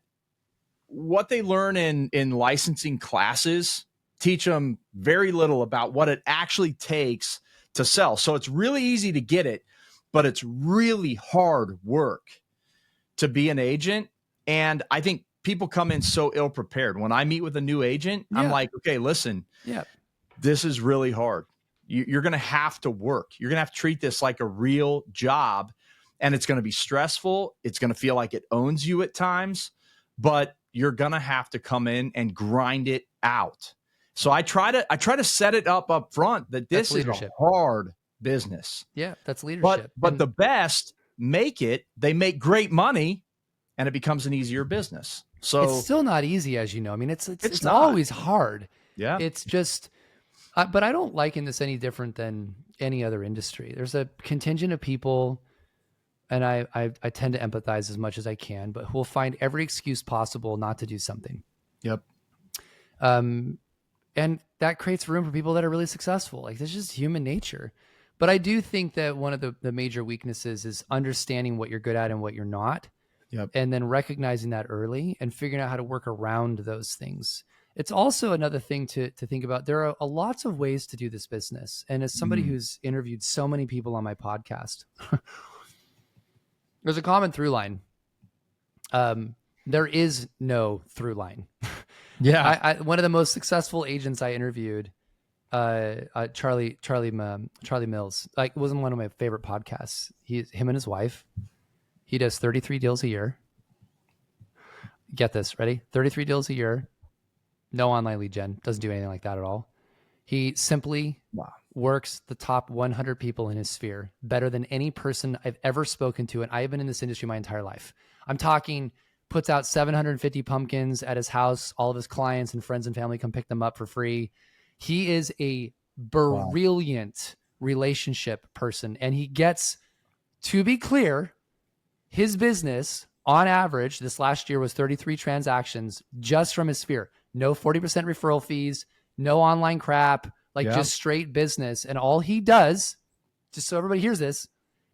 what they learn in licensing classes teach them very little about what it actually takes to sell. So it's really easy to get it, but it's really hard work to be an agent. And I think people come in so ill prepared. When I meet with a new agent, I'm like, okay, listen, this is really hard. You're going to have to work. You're going to have to treat this like a real job, and it's going to be stressful. It's going to feel like it owns you at times, but you're going to have to come in and grind it out. So I try to set it up front that this is a hard business. Yeah, that's leadership. But the best make it. They make great money, and it becomes an easier business. So it's still not easy, as you know. I mean, it's always hard. Yeah. It's just, but I don't liken this any different than any other industry. There's a contingent of people, and I tend to empathize as much as I can, but who will find every excuse possible not to do something. Yep. And that creates room for people that are really successful. Like, this is just human nature. But I do think that one of the major weaknesses is understanding what you're good at and what you're not. Yep. And then recognizing that early and figuring out how to work around those things. It's also another thing to think about. There are lots of ways to do this business. And as somebody who's interviewed so many people on my podcast, there's a common through line. There is no through line. Yeah. One of the most successful agents I interviewed, Charlie Mills, like, wasn't one of my favorite podcasts. Him and his wife, he does 33 deals a year. Get this, ready? 33 deals a year. No online lead gen. Doesn't do anything like that at all. He simply works the top 100 people in his sphere better than any person I've ever spoken to. And I've been in this industry my entire life. I'm talking, puts out 750 pumpkins at his house. All of his clients and friends and family come pick them up for free. He is a brilliant relationship person. And he gets, to be clear, his business on average this last year was 33 transactions just from his sphere. No 40% referral fees, no online crap, just straight business. And all he does, just so everybody hears this,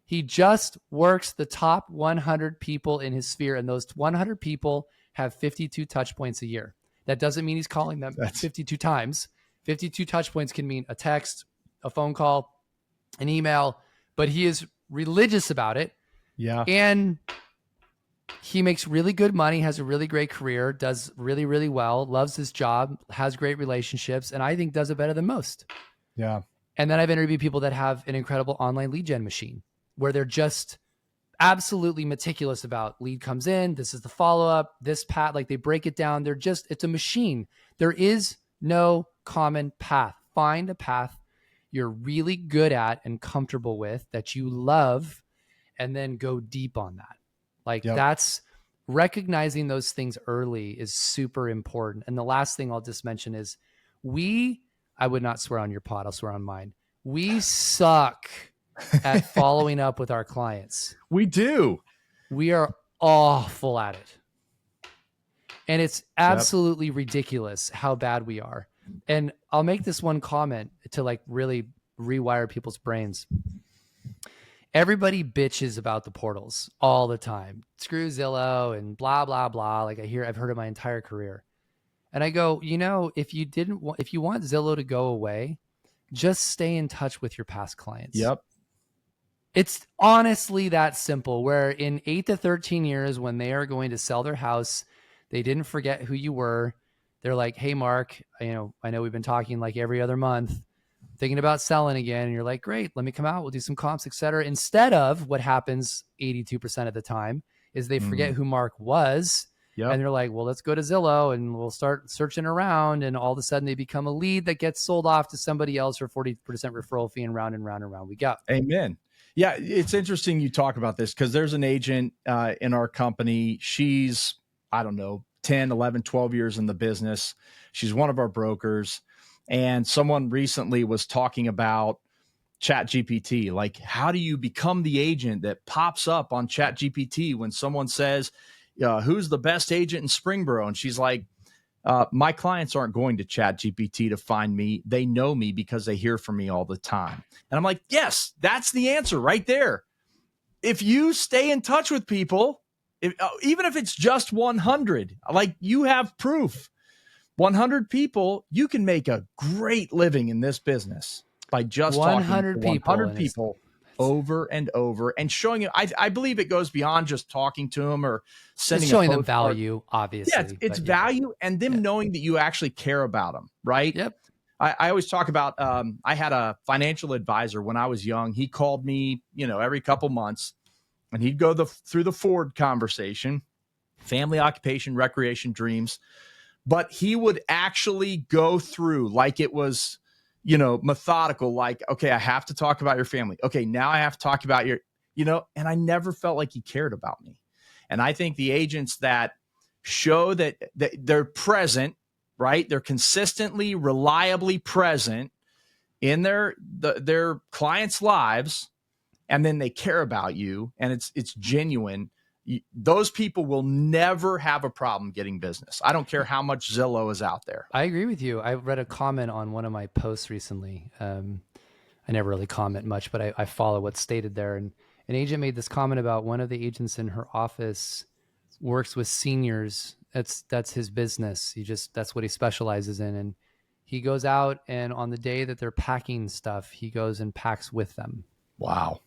he just works the top 100 people in his sphere. And those 100 people have 52 touch points a year. That doesn't mean he's calling them 52 times. 52 touch points can mean a text, a phone call, an email, but he is religious about it. Yeah. And He makes really good money, has a really great career, does really, really well, loves his job, has great relationships, and I think does it better than most. Yeah. And then I've interviewed people that have an incredible online lead gen machine where they're just absolutely meticulous about lead comes in, this is the follow-up, this path, like they break it down. It's a machine. There is no common path. Find a path you're really good at and comfortable with that you love, and then go deep on that. Like that's recognizing those things early is super important. And the last thing I'll just mention is I would not swear on your pod, I'll swear on mine. We suck at following up with our clients. We do. We are awful at it. And it's absolutely ridiculous how bad we are. And I'll make this one comment to like really rewire people's brains. Everybody bitches about the portals all the time. Screw Zillow and blah, blah, blah. Like I've heard it my entire career. And I go, if you want Zillow to go away, just stay in touch with your past clients. Yep. It's honestly that simple, where in 8 to 13 years, when they are going to sell their house, they didn't forget who you were. They're like, hey, Mark, I know we've been talking like every other month, thinking about selling again. And you're like, great, let me come out. We'll do some comps, et cetera. Instead of what happens 82% of the time is they forget who Mark was. And they're like, well, let's go to Zillow and we'll start searching around. And all of a sudden they become a lead that gets sold off to somebody else for 40% referral fee, and round and round and round we go. Amen. Yeah, it's interesting you talk about this because there's an agent in our company. She's, I don't know, 10, 11, 12 years in the business. She's one of our brokers. And someone recently was talking about ChatGPT. Like, how do you become the agent that pops up on ChatGPT when someone says, who's the best agent in Springboro? And she's like, my clients aren't going to ChatGPT to find me. They know me because they hear from me all the time. And I'm like, yes, that's the answer right there. If you stay in touch with people, even if it's just 100, like you have proof, 100 people, you can make a great living in this business by just 100 talking to 100 people over and over and showing it. I believe it goes beyond just talking to them or sending showing them value, obviously. Yeah, it's value and them knowing that you actually care about them, right? Yep. I always talk about, I had a financial advisor when I was young. He called me, every couple months, and he'd go through the Ford conversation, family, occupation, recreation, dreams. But he would actually go through like it was, methodical, like, okay, I have to talk about your family. Okay, now I have to talk about your, and I never felt like he cared about me. And I think the agents that show that they're present, right? They're consistently, reliably present in their clients' lives, and then they care about you, and it's genuine. Those people will never have a problem getting business. I don't care how much Zillow is out there. I agree with you. I read a comment on one of my posts recently. I never really comment much, but I follow what's stated there. And an agent made this comment about one of the agents in her office works with seniors. That's his business. That's what he specializes in. And he goes out, and on the day that they're packing stuff, he goes and packs with them. Wow.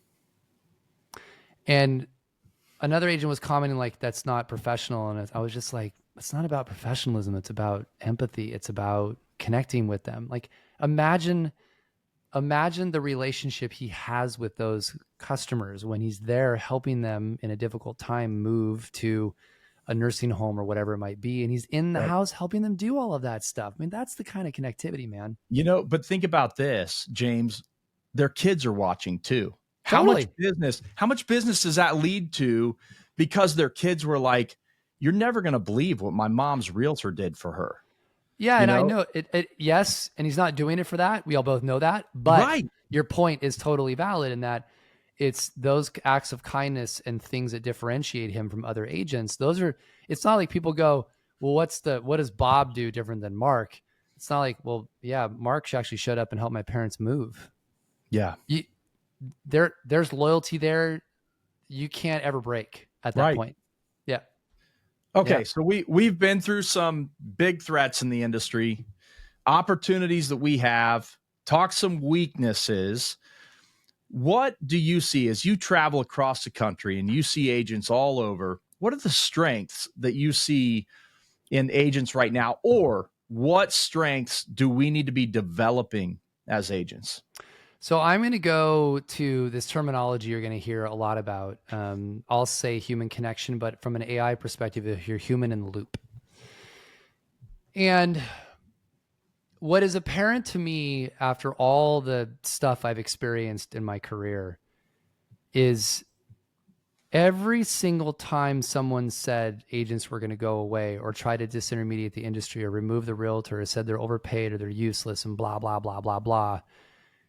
And another agent was commenting like, that's not professional. And I was just like, it's not about professionalism. It's about empathy. It's about connecting with them. Like imagine the relationship he has with those customers when he's there helping them in a difficult time move to a nursing home or whatever it might be. And he's in the house helping them do all of that stuff. I mean, that's the kind of connectivity, man. But think about this, James, their kids are watching too. Totally. How much business does that lead to because their kids were like, you're never going to believe what my mom's realtor did for her. Yeah. I know it. Yes. And he's not doing it for that. We all both know that, but your point is totally valid in that it's those acts of kindness and things that differentiate him from other agents. It's not like people go, well, what does Bob do different than Mark? It's not like, well, yeah, Mark actually showed up and helped my parents move. Yeah. There's loyalty there. You can't ever break at that point. Yeah. Okay. Yeah. So we've been through some big threats in the industry, opportunities that we have, talk some weaknesses. What do you see as you travel across the country and you see agents all over? what are the strengths that you see in agents right now, or what strengths do we need to be developing as agents? So I'm going to go to this terminology you're going to hear a lot about. I'll say human connection, but from an AI perspective, you're human in the loop. And what is apparent to me after all the stuff I've experienced in my career is every single time someone said agents were going to go away or try to disintermediate the industry or remove the realtor or said they're overpaid or they're useless and blah, blah, blah, blah, blah,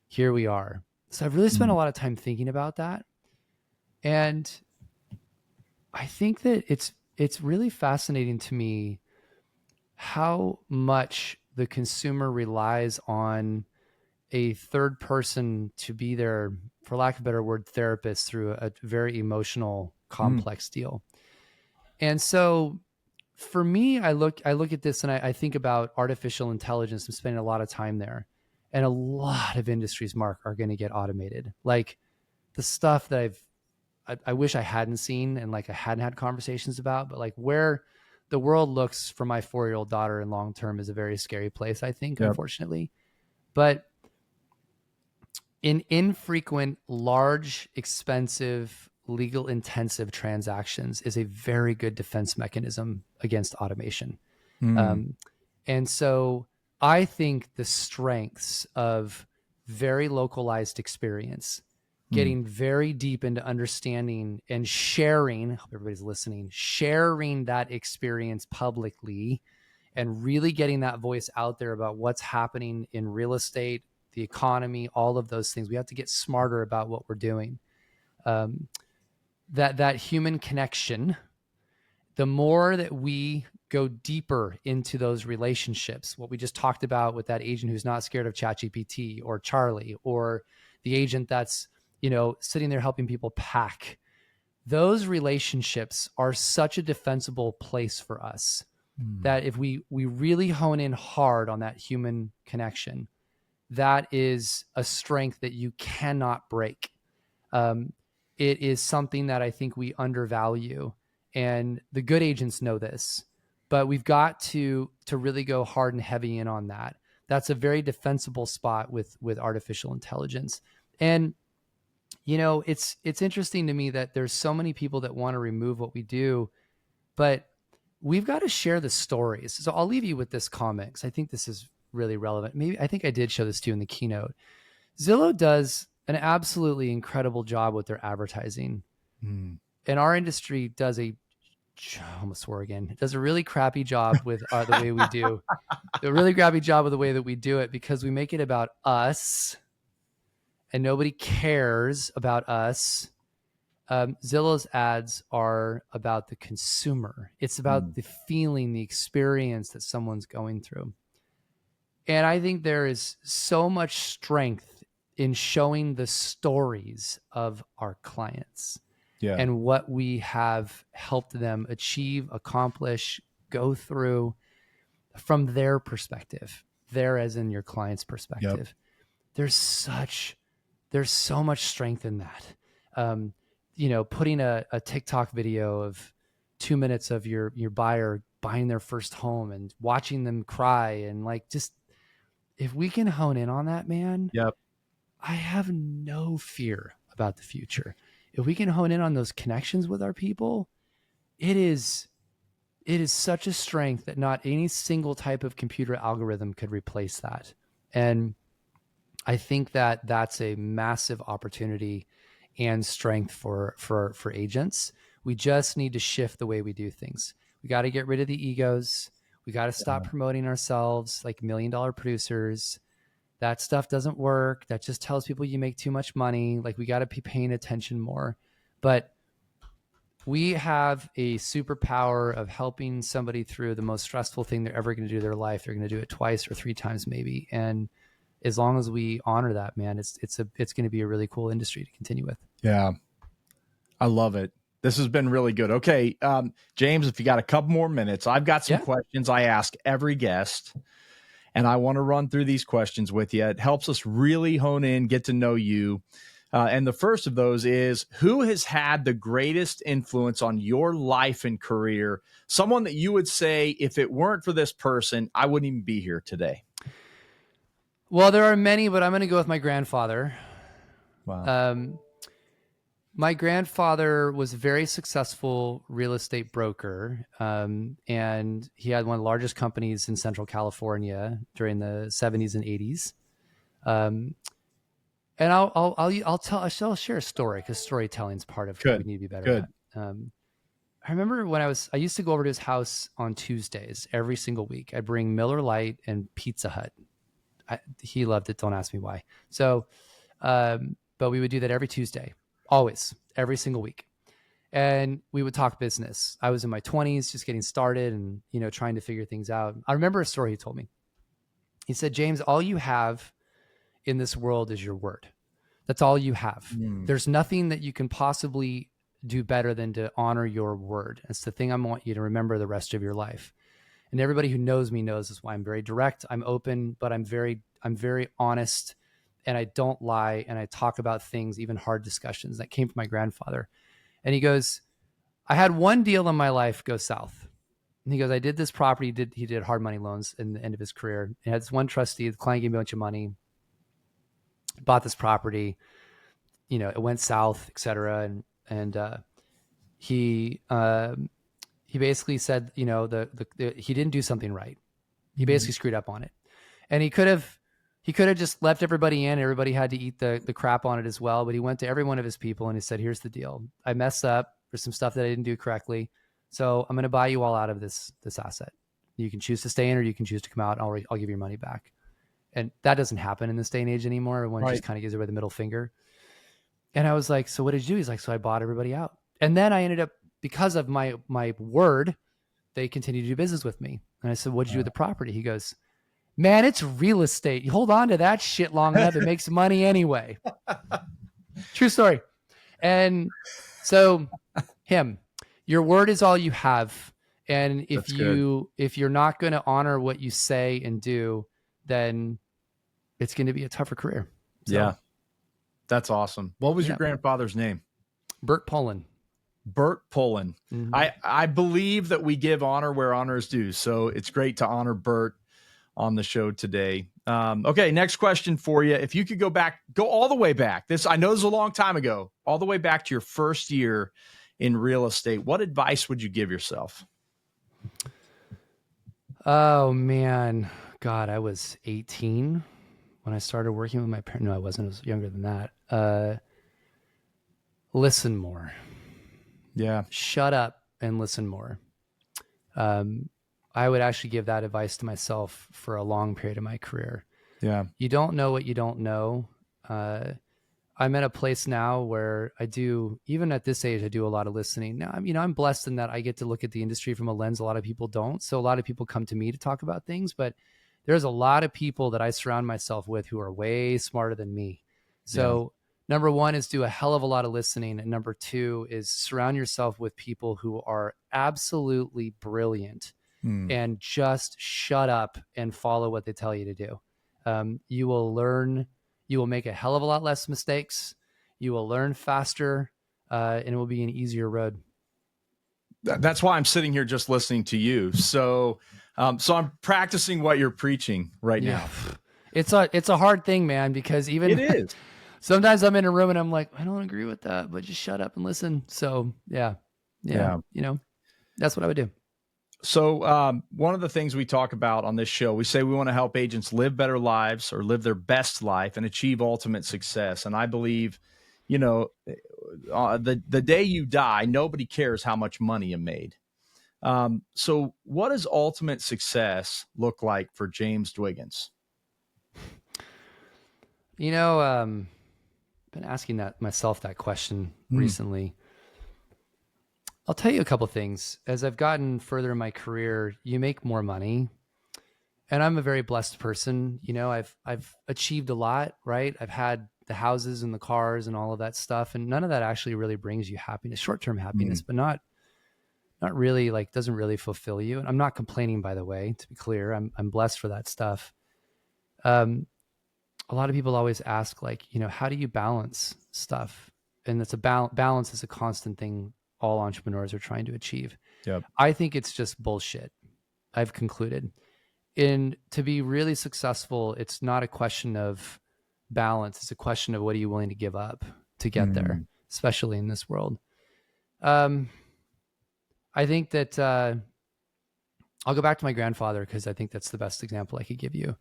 here we are. So I've really spent a lot of time thinking about that. And I think that it's really fascinating to me how much the consumer relies on a third person to be their, for lack of a better word, therapist through a very emotional, complex deal. And so for me, I look at this and I think about artificial intelligence. I'm spending a lot of time there. And a lot of industries, Mark, are going to get automated. Like the stuff that I wish I hadn't seen and like I hadn't had conversations about, but like where the world looks for my 4-year-old daughter in long term is a very scary place, I think, unfortunately. But in infrequent, large, expensive, legal intensive transactions is a very good defense mechanism against automation. And so I think the strengths of very localized experience, getting very deep into understanding and sharing, I hope everybody's listening, sharing that experience publicly and really getting that voice out there about what's happening in real estate, the economy, all of those things. We have to get smarter about what we're doing. That human connection, the more that we go deeper into those relationships, what we just talked about with that agent who's not scared of ChatGPT or Charlie, or the agent that's, sitting there helping people pack, those relationships are such a defensible place for us that if we really hone in hard on that human connection, that is a strength that you cannot break. It is something that I think we undervalue, and the good agents know this, but we've got to really go hard and heavy in on that. That's a very defensible spot with artificial intelligence. And it's interesting to me that there's so many people that want to remove what we do, but we've got to share the stories. So I'll leave you with this comment because I think this is really relevant. Maybe I think I did show this to you in the keynote. Zillow does an absolutely incredible job with their advertising. And our industry does I almost swore again. It does a really crappy job with the way we do. A really crappy job with the way that we do it because we make it about us and nobody cares about us. Zillow's ads are about the consumer. It's about the feeling, the experience that someone's going through. And I think there is so much strength in showing the stories of our clients and what we have helped them achieve, accomplish, go through from their perspective, there as in your client's perspective. There's so much strength in that. Putting a TikTok video of 2 minutes of your buyer buying their first home and watching them cry and like, just, if we can hone in on that, man, I have no fear about the future. If we can hone in on those connections with our people, it is such a strength that not any single type of computer algorithm could replace that. And I think that that's a massive opportunity and strength for agents. We just need to shift the way we do things. We got to get rid of the egos. We got to stop promoting ourselves like $1 million producers. That stuff doesn't work. That just tells people you make too much money. Like, we got to be paying attention more. But we have a superpower of helping somebody through the most stressful thing they're ever going to do in their life. They're going to do it twice or 3 times maybe. And as long as we honor that, man, it's going to be a really cool industry to continue with. Yeah. I love it. This has been really good. Okay. James, if you got a couple more minutes, I've got some questions I ask every guest, and I want to run through these questions with you. It helps us really hone in, get to know you. And the first of those is, who has had the greatest influence on your life and career? Someone that you would say, if it weren't for this person, I wouldn't even be here today. Well, there are many, but I'm going to go with my grandfather. Wow. My grandfather was a very successful real estate broker, and he had one of the largest companies in Central California during the 70s and 80s. And I'll share a story, because storytelling is part of what we Good. need to be better Good. at. I remember when I used to go over to his house on Tuesdays every single week. I'd bring Miller Lite and Pizza Hut. He loved it. Don't ask me why. So, but we would do that every Tuesday, always, every single week. And we would talk business. I was in my 20s, just getting started and, trying to figure things out. I remember a story he told me. He said, James, all you have in this world is your word. That's all you have. There's nothing that you can possibly do better than to honor your word. It's the thing I want you to remember the rest of your life. And everybody who knows me knows this, why I'm very direct, I'm open, but I'm very honest, and I don't lie, and I talk about things, even hard discussions. That came from my grandfather. And he goes, I had one deal in my life go south. And he goes, I did this property. He did hard money loans in the end of his career. He had this one trustee, the client gave me a bunch of money, bought this property, it went south, et cetera. And he basically said, he didn't do something right. He basically screwed up on it. And he could have just left everybody in. Everybody had to eat the crap on it as well. But he went to every one of his people and he said, here's the deal. I messed up for some stuff that I didn't do correctly. So I'm going to buy you all out of this asset. You can choose to stay in or you can choose to come out. I'll give you your money back. And that doesn't happen in this day and age anymore. Everyone just kind of gives away the middle finger. And I was like, so what did you do? He's like, so I bought everybody out. And then I ended up, because of my word, they continued to do business with me. And I said, what'd you do with the property? He goes, man, it's real estate. You hold on to that shit long enough, it makes money anyway. True story. And so your word is all you have. And if you're not going to honor what you say and do, then it's going to be a tougher career. So, yeah. That's awesome. What was your grandfather's name? Bert Pullen. Bert Pullen. Mm-hmm. I believe that we give honor where honor is due. So it's great to honor Bert on the show today. Okay, next question for you. If you could go all the way back. I know this is a long time ago, all the way back to your first year in real estate. What advice would you give yourself? Oh, man. God, I was 18 when I started working with my parents. No, I wasn't. I was younger than that. Listen more. Yeah. Shut up and listen more. I would actually give that advice to myself for a long period of my career. Yeah. You don't know what you don't know. I'm at a place now where even at this age, I do a lot of listening. Now, I'm blessed in that I get to look at the industry from a lens a lot of people don't. So a lot of people come to me to talk about things, but there's a lot of people that I surround myself with who are way smarter than me. So number one is do a hell of a lot of listening. And number two is surround yourself with people who are absolutely brilliant and just shut up and follow what they tell you to do. You will learn. You will make a hell of a lot less mistakes. You will learn faster, and it will be an easier road. That's why I'm sitting here just listening to you. So I'm practicing what you're preaching right now. It's a hard thing, man, because even it is. Sometimes I'm in a room and I'm like, I don't agree with that, but just shut up and listen. So yeah. That's what I would do. So one of the things we talk about on this show, we say we want to help agents live better lives or live their best life and achieve ultimate success. And I believe, the day you die, nobody cares how much money you made. So what does ultimate success look like for James Dwiggins? Been asking myself that question recently. I'll tell you a couple of things. As I've gotten further in my career, you make more money, and I'm a very blessed person. I've achieved a lot, right? I've had the houses and the cars and all of that stuff, and none of that actually really brings you happiness, short-term happiness, but not really, doesn't really fulfill you. And I'm not complaining, by the way, to be clear. I'm blessed for that stuff. A lot of people always ask, how do you balance stuff. And it's a balance is a constant thing all entrepreneurs are trying to achieve. Yep. I think it's just bullshit. I've concluded. And to be really successful, it's not a question of balance. It's a question of what are you willing to give up to get there, especially in this world. I think that I'll go back to my grandfather because I think that's the best example I could give you.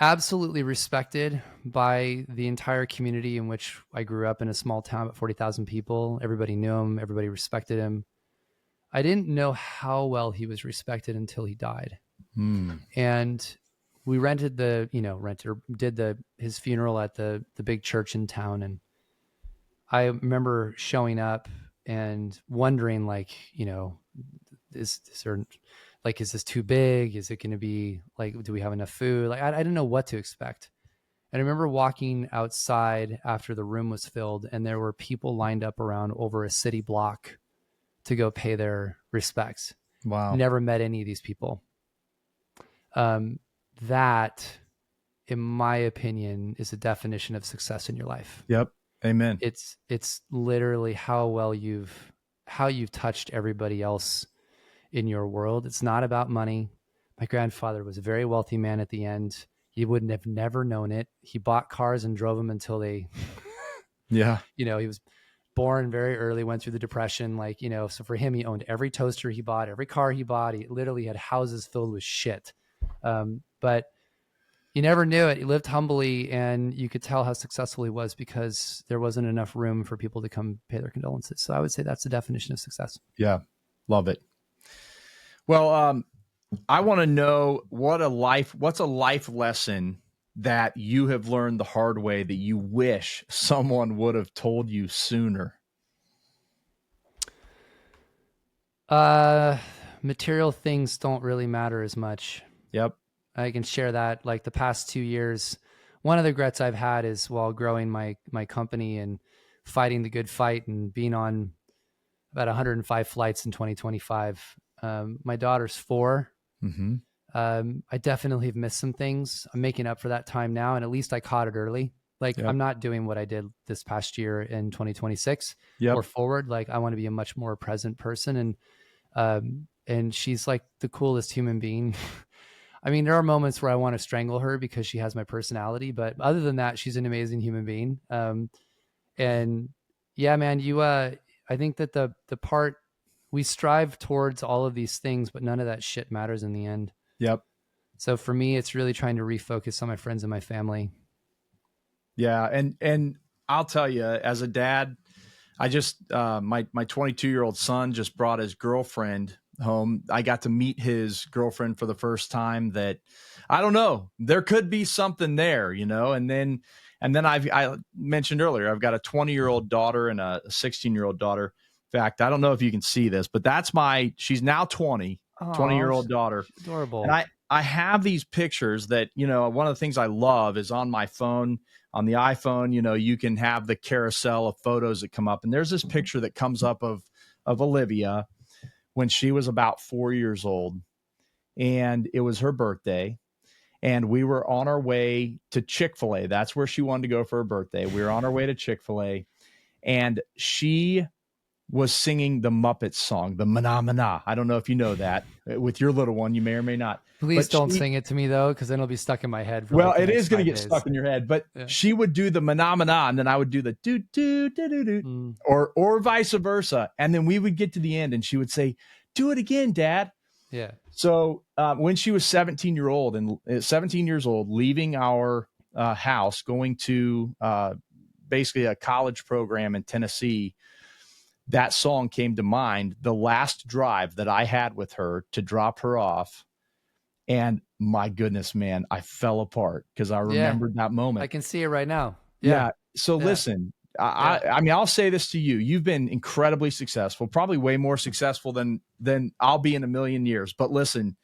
Absolutely respected by the entire community in which I grew up, in a small town of 40,000 people. Everybody knew him. Everybody respected him. I didn't know how well he was respected until he died. And we rented his funeral at the big church in town. And I remember showing up and wondering, like, is this too big? Is it going to be like, do we have enough food? Like, I didn't know what to expect. And I remember walking outside after the room was filled, and there were people lined up around over a city block to go pay their respects. Wow. Never met any of these people. That, in my opinion, is a definition of success in your life. Yep. Amen. It's literally how you've touched everybody else in your world. It's not about money. My grandfather was a very wealthy man at the end. He wouldn't have never known it. He bought cars and drove them until they, he was born very early, went through the Depression. So for him, he owned every toaster he bought, every car he bought. He literally had houses filled with shit. But you never knew it. He lived humbly, and you could tell how successful he was because there wasn't enough room for people to come pay their condolences. So I would say that's the definition of success. Yeah. Love it. Well, I want to know what's a life lesson that you have learned the hard way that you wish someone would have told you sooner? Material things don't really matter as much. Yep. I can share that. Like the past 2 years, one of the regrets I've had is while growing my company and fighting the good fight and being on about 105 flights in 2025. My daughter's 4. Mm-hmm. I definitely have missed some things. I'm making up for that time now, and at least I caught it early. Like, yep. I'm not doing what I did this past year in 2026 or forward. Like, I want to be a much more present person. And she's like the coolest human being. I mean, there are moments where I want to strangle her because she has my personality, but other than that, she's an amazing human being. And yeah, man, I think that the part we strive towards all of these things, but none of that shit matters in the end. Yep. So for me, it's really trying to refocus on my friends and my family. Yeah. And I'll tell you, as a dad, I just, my 22-year-old son just brought his girlfriend home. I got to meet his girlfriend for the first time. That, I don't know, there could be something there, and then I mentioned earlier, I've got a 20-year-old daughter and a 16-year-old daughter. In fact, I don't know if you can see this, but she's now 20-year-old daughter. Adorable. And I have these pictures that, one of the things I love is on my phone, on the iPhone, you can have the carousel of photos that come up. And there's this picture that comes up of Olivia when she was about 4 years old, and it was her birthday. And we were on our way to Chick-fil-A. That's where she wanted to go for her birthday. We were on our way to Chick-fil-A, and she was singing the Muppets song, the Mana Mana. I don't know if you know that. With your little one, you may or may not. Please don't sing it to me, though, because then it'll be stuck in my head. It is going to get stuck in your head. But she would do the Mana Mana, and then I would do the do do do do do, or vice versa. And then we would get to the end, and she would say, "Do it again, Dad." Yeah. So when she was 17 years old, leaving our house, going to basically a college program in Tennessee, that song came to mind, the last drive that I had with her to drop her off. And my goodness, man, I fell apart because I remembered that moment. I can see it right now. Yeah. So listen, I mean, I'll say this to you. You've been incredibly successful, probably way more successful than I'll be in a million years. But listen,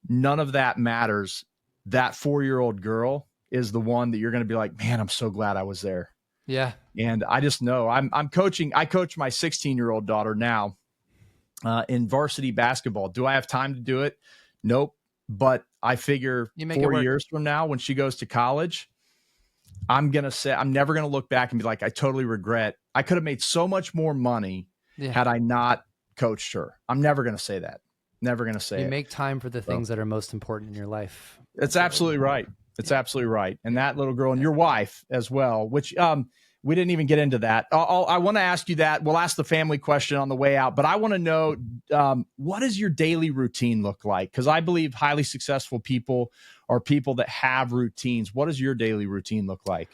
none of that matters. That 4-year-old girl is the one that you're going to be like, man, I'm so glad I was there. Yeah. And I just know I coach my 16-year-old daughter now in varsity basketball. Do I have time to do it? Nope. But I figure 4 years from now, when she goes to college, I'm going to say, I'm never going to look back and be like, I totally regret. I could have made so much more money had I not coached her. I'm never going to say that. Never going to say you it. Make time for the things that are most important in your life. It's absolutely right. It's absolutely right. And that little girl and your wife as well, which we didn't even get into that. I want to ask you that. We'll ask the family question on the way out, but I want to know, what does your daily routine look like? Because I believe highly successful people are people that have routines. What does your daily routine look like?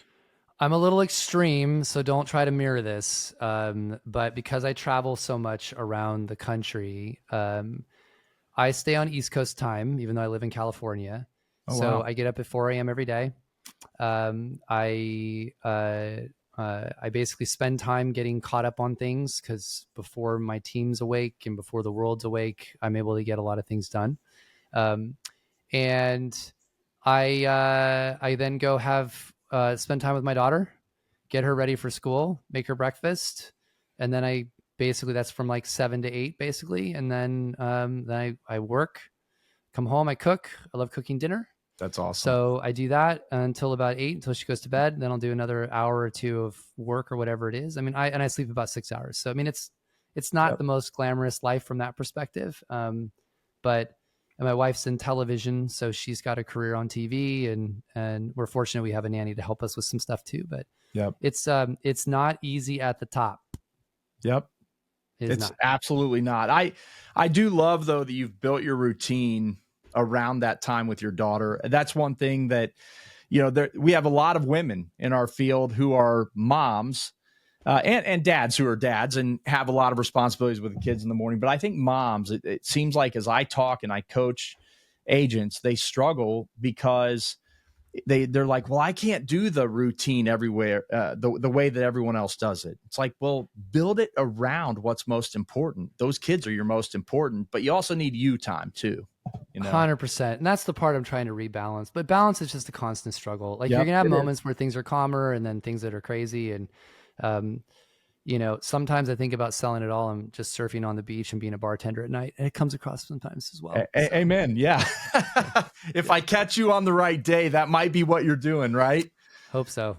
I'm a little extreme, so don't try to mirror this. But because I travel so much around the country, I stay on East Coast time, even though I live in California. Oh, So wow. I get up at 4 a.m. every day. I basically spend time getting caught up on things because before my team's awake and before the world's awake, I'm able to get a lot of things done. And I then go have spend time with my daughter, get her ready for school, make her breakfast, and then I basically that's from like 7 to 8 basically, and then I work, come home, I cook. I love cooking dinner. That's awesome. So I do that until about 8, until she goes to bed. Then I'll do another hour or two of work or whatever it is. I mean, I sleep about 6 hours. So I mean, it's not the most glamorous life from that perspective. But my wife's in television, so she's got a career on TV, and we're fortunate we have a nanny to help us with some stuff too. But it's not easy at the top. It's absolutely not. I do love though that you've built your routine around that time with your daughter. That's one thing that, we have a lot of women in our field who are moms and dads who are dads and have a lot of responsibilities with the kids in the morning. But I think moms, it seems like as I talk and I coach agents, they struggle because they're like, well, I can't do the routine everywhere, the way that everyone else does it. It's like, well, build it around what's most important. Those kids are your most important, but you also need you time too. 100%. And that's the part I'm trying to rebalance. But balance is just a constant struggle. Like you're going to have moments where things are calmer and then things that are crazy. And, sometimes I think about selling it all. I'm just surfing on the beach and being a bartender at night. And it comes across sometimes as well. Amen. Yeah. If I catch you on the right day, that might be what you're doing, right? Hope so.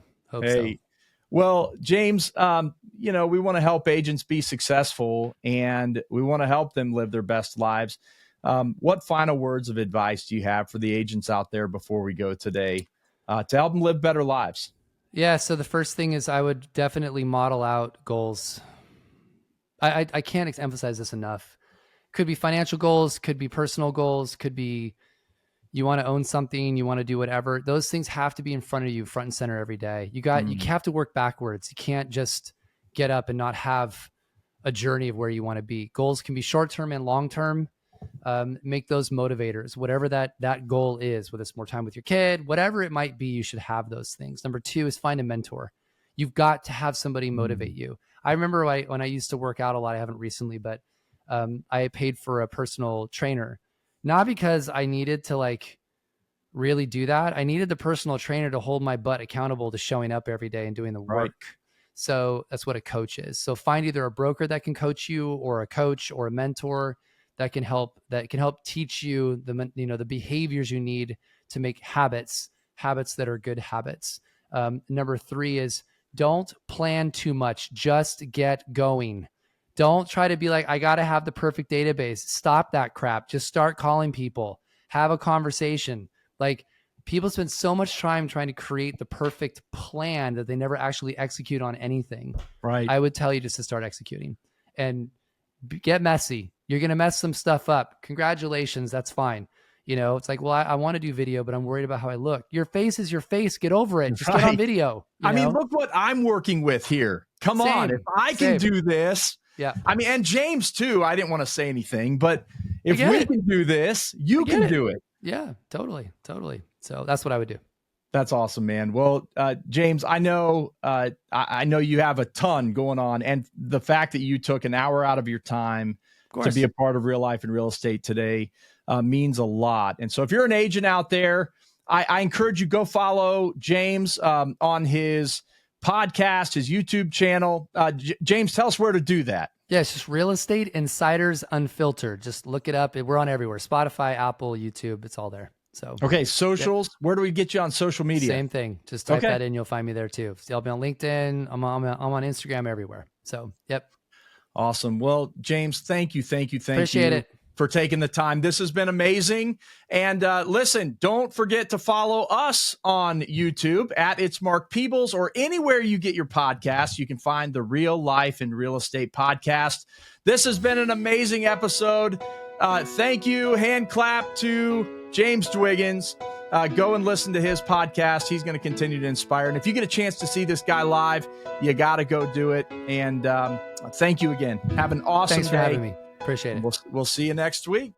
Well, James, we want to help agents be successful and we want to help them live their best lives. What final words of advice do you have for the agents out there before we go today to help them live better lives? Yeah. So the first thing is I would definitely model out goals. I can't emphasize this enough. Could be financial goals, could be personal goals, could be you want to own something, you want to do whatever. Those things have to be in front of you, front and center every day. You have to work backwards. You can't just get up and not have a journey of where you want to be. Goals can be short-term and long-term. Make those motivators, whatever that goal is, whether it's more time with your kid, whatever it might be, you should have those things. Number 2 is find a mentor. You've got to have somebody motivate you. I remember when I used to work out a lot, I haven't recently, but I paid for a personal trainer, not because I needed to like really do that. I needed the personal trainer to hold my butt accountable to showing up every day and doing the work. Right. So that's what a coach is. So find either a broker that can coach you or a coach or a mentor that can help teach you the behaviors you need to make habits that are good habits. Number 3 is don't plan too much. Just get going. Don't try to be like, I got to have the perfect database. Stop that crap. Just start calling people. Have a conversation. Like people spend so much time trying to create the perfect plan that they never actually execute on anything. Right. I would tell you just to start executing and get messy. You're going to mess some stuff up. Congratulations. That's fine. It's like, well, I want to do video, but I'm worried about how I look. Your face is your face. Get over it. Just get on video. I mean, look what I'm working with here. Come on. If I can do this. Yeah. I mean, and James too, I didn't want to say anything, but if we can do this, you can do it. Yeah, totally. So that's what I would do. That's awesome, man. Well, James, I know you have a ton going on, and the fact that you took an hour out of your time to be a part of Real Life and Real Estate today means a lot. And so if you're an agent out there, I encourage you, go follow James on his podcast, his YouTube channel. James, tell us where to do that. Yeah, it's just Real Estate Insiders Unfiltered. Just look it up. We're on everywhere. Spotify, Apple, YouTube. It's all there. So okay, socials. Yep. Where do we get you on social media? Same thing. Just type that in, you'll find me there too. So I'll be on LinkedIn. I'm on Instagram, everywhere. So yep. Awesome. Well, James, thank you Appreciate it for taking the time. This has been amazing. And listen, don't forget to follow us on YouTube at It's Mark Peebles, or anywhere you get your podcasts. You can find the Real Life and Real Estate podcast. This has been an amazing episode. Thank you. Hand clap to James Dwiggins. Go and listen to his podcast. He's going to continue to inspire. And if you get a chance to see this guy live, you got to go do it. And thank you again. Have an awesome day. Thanks for having me. Appreciate it. We'll see you next week.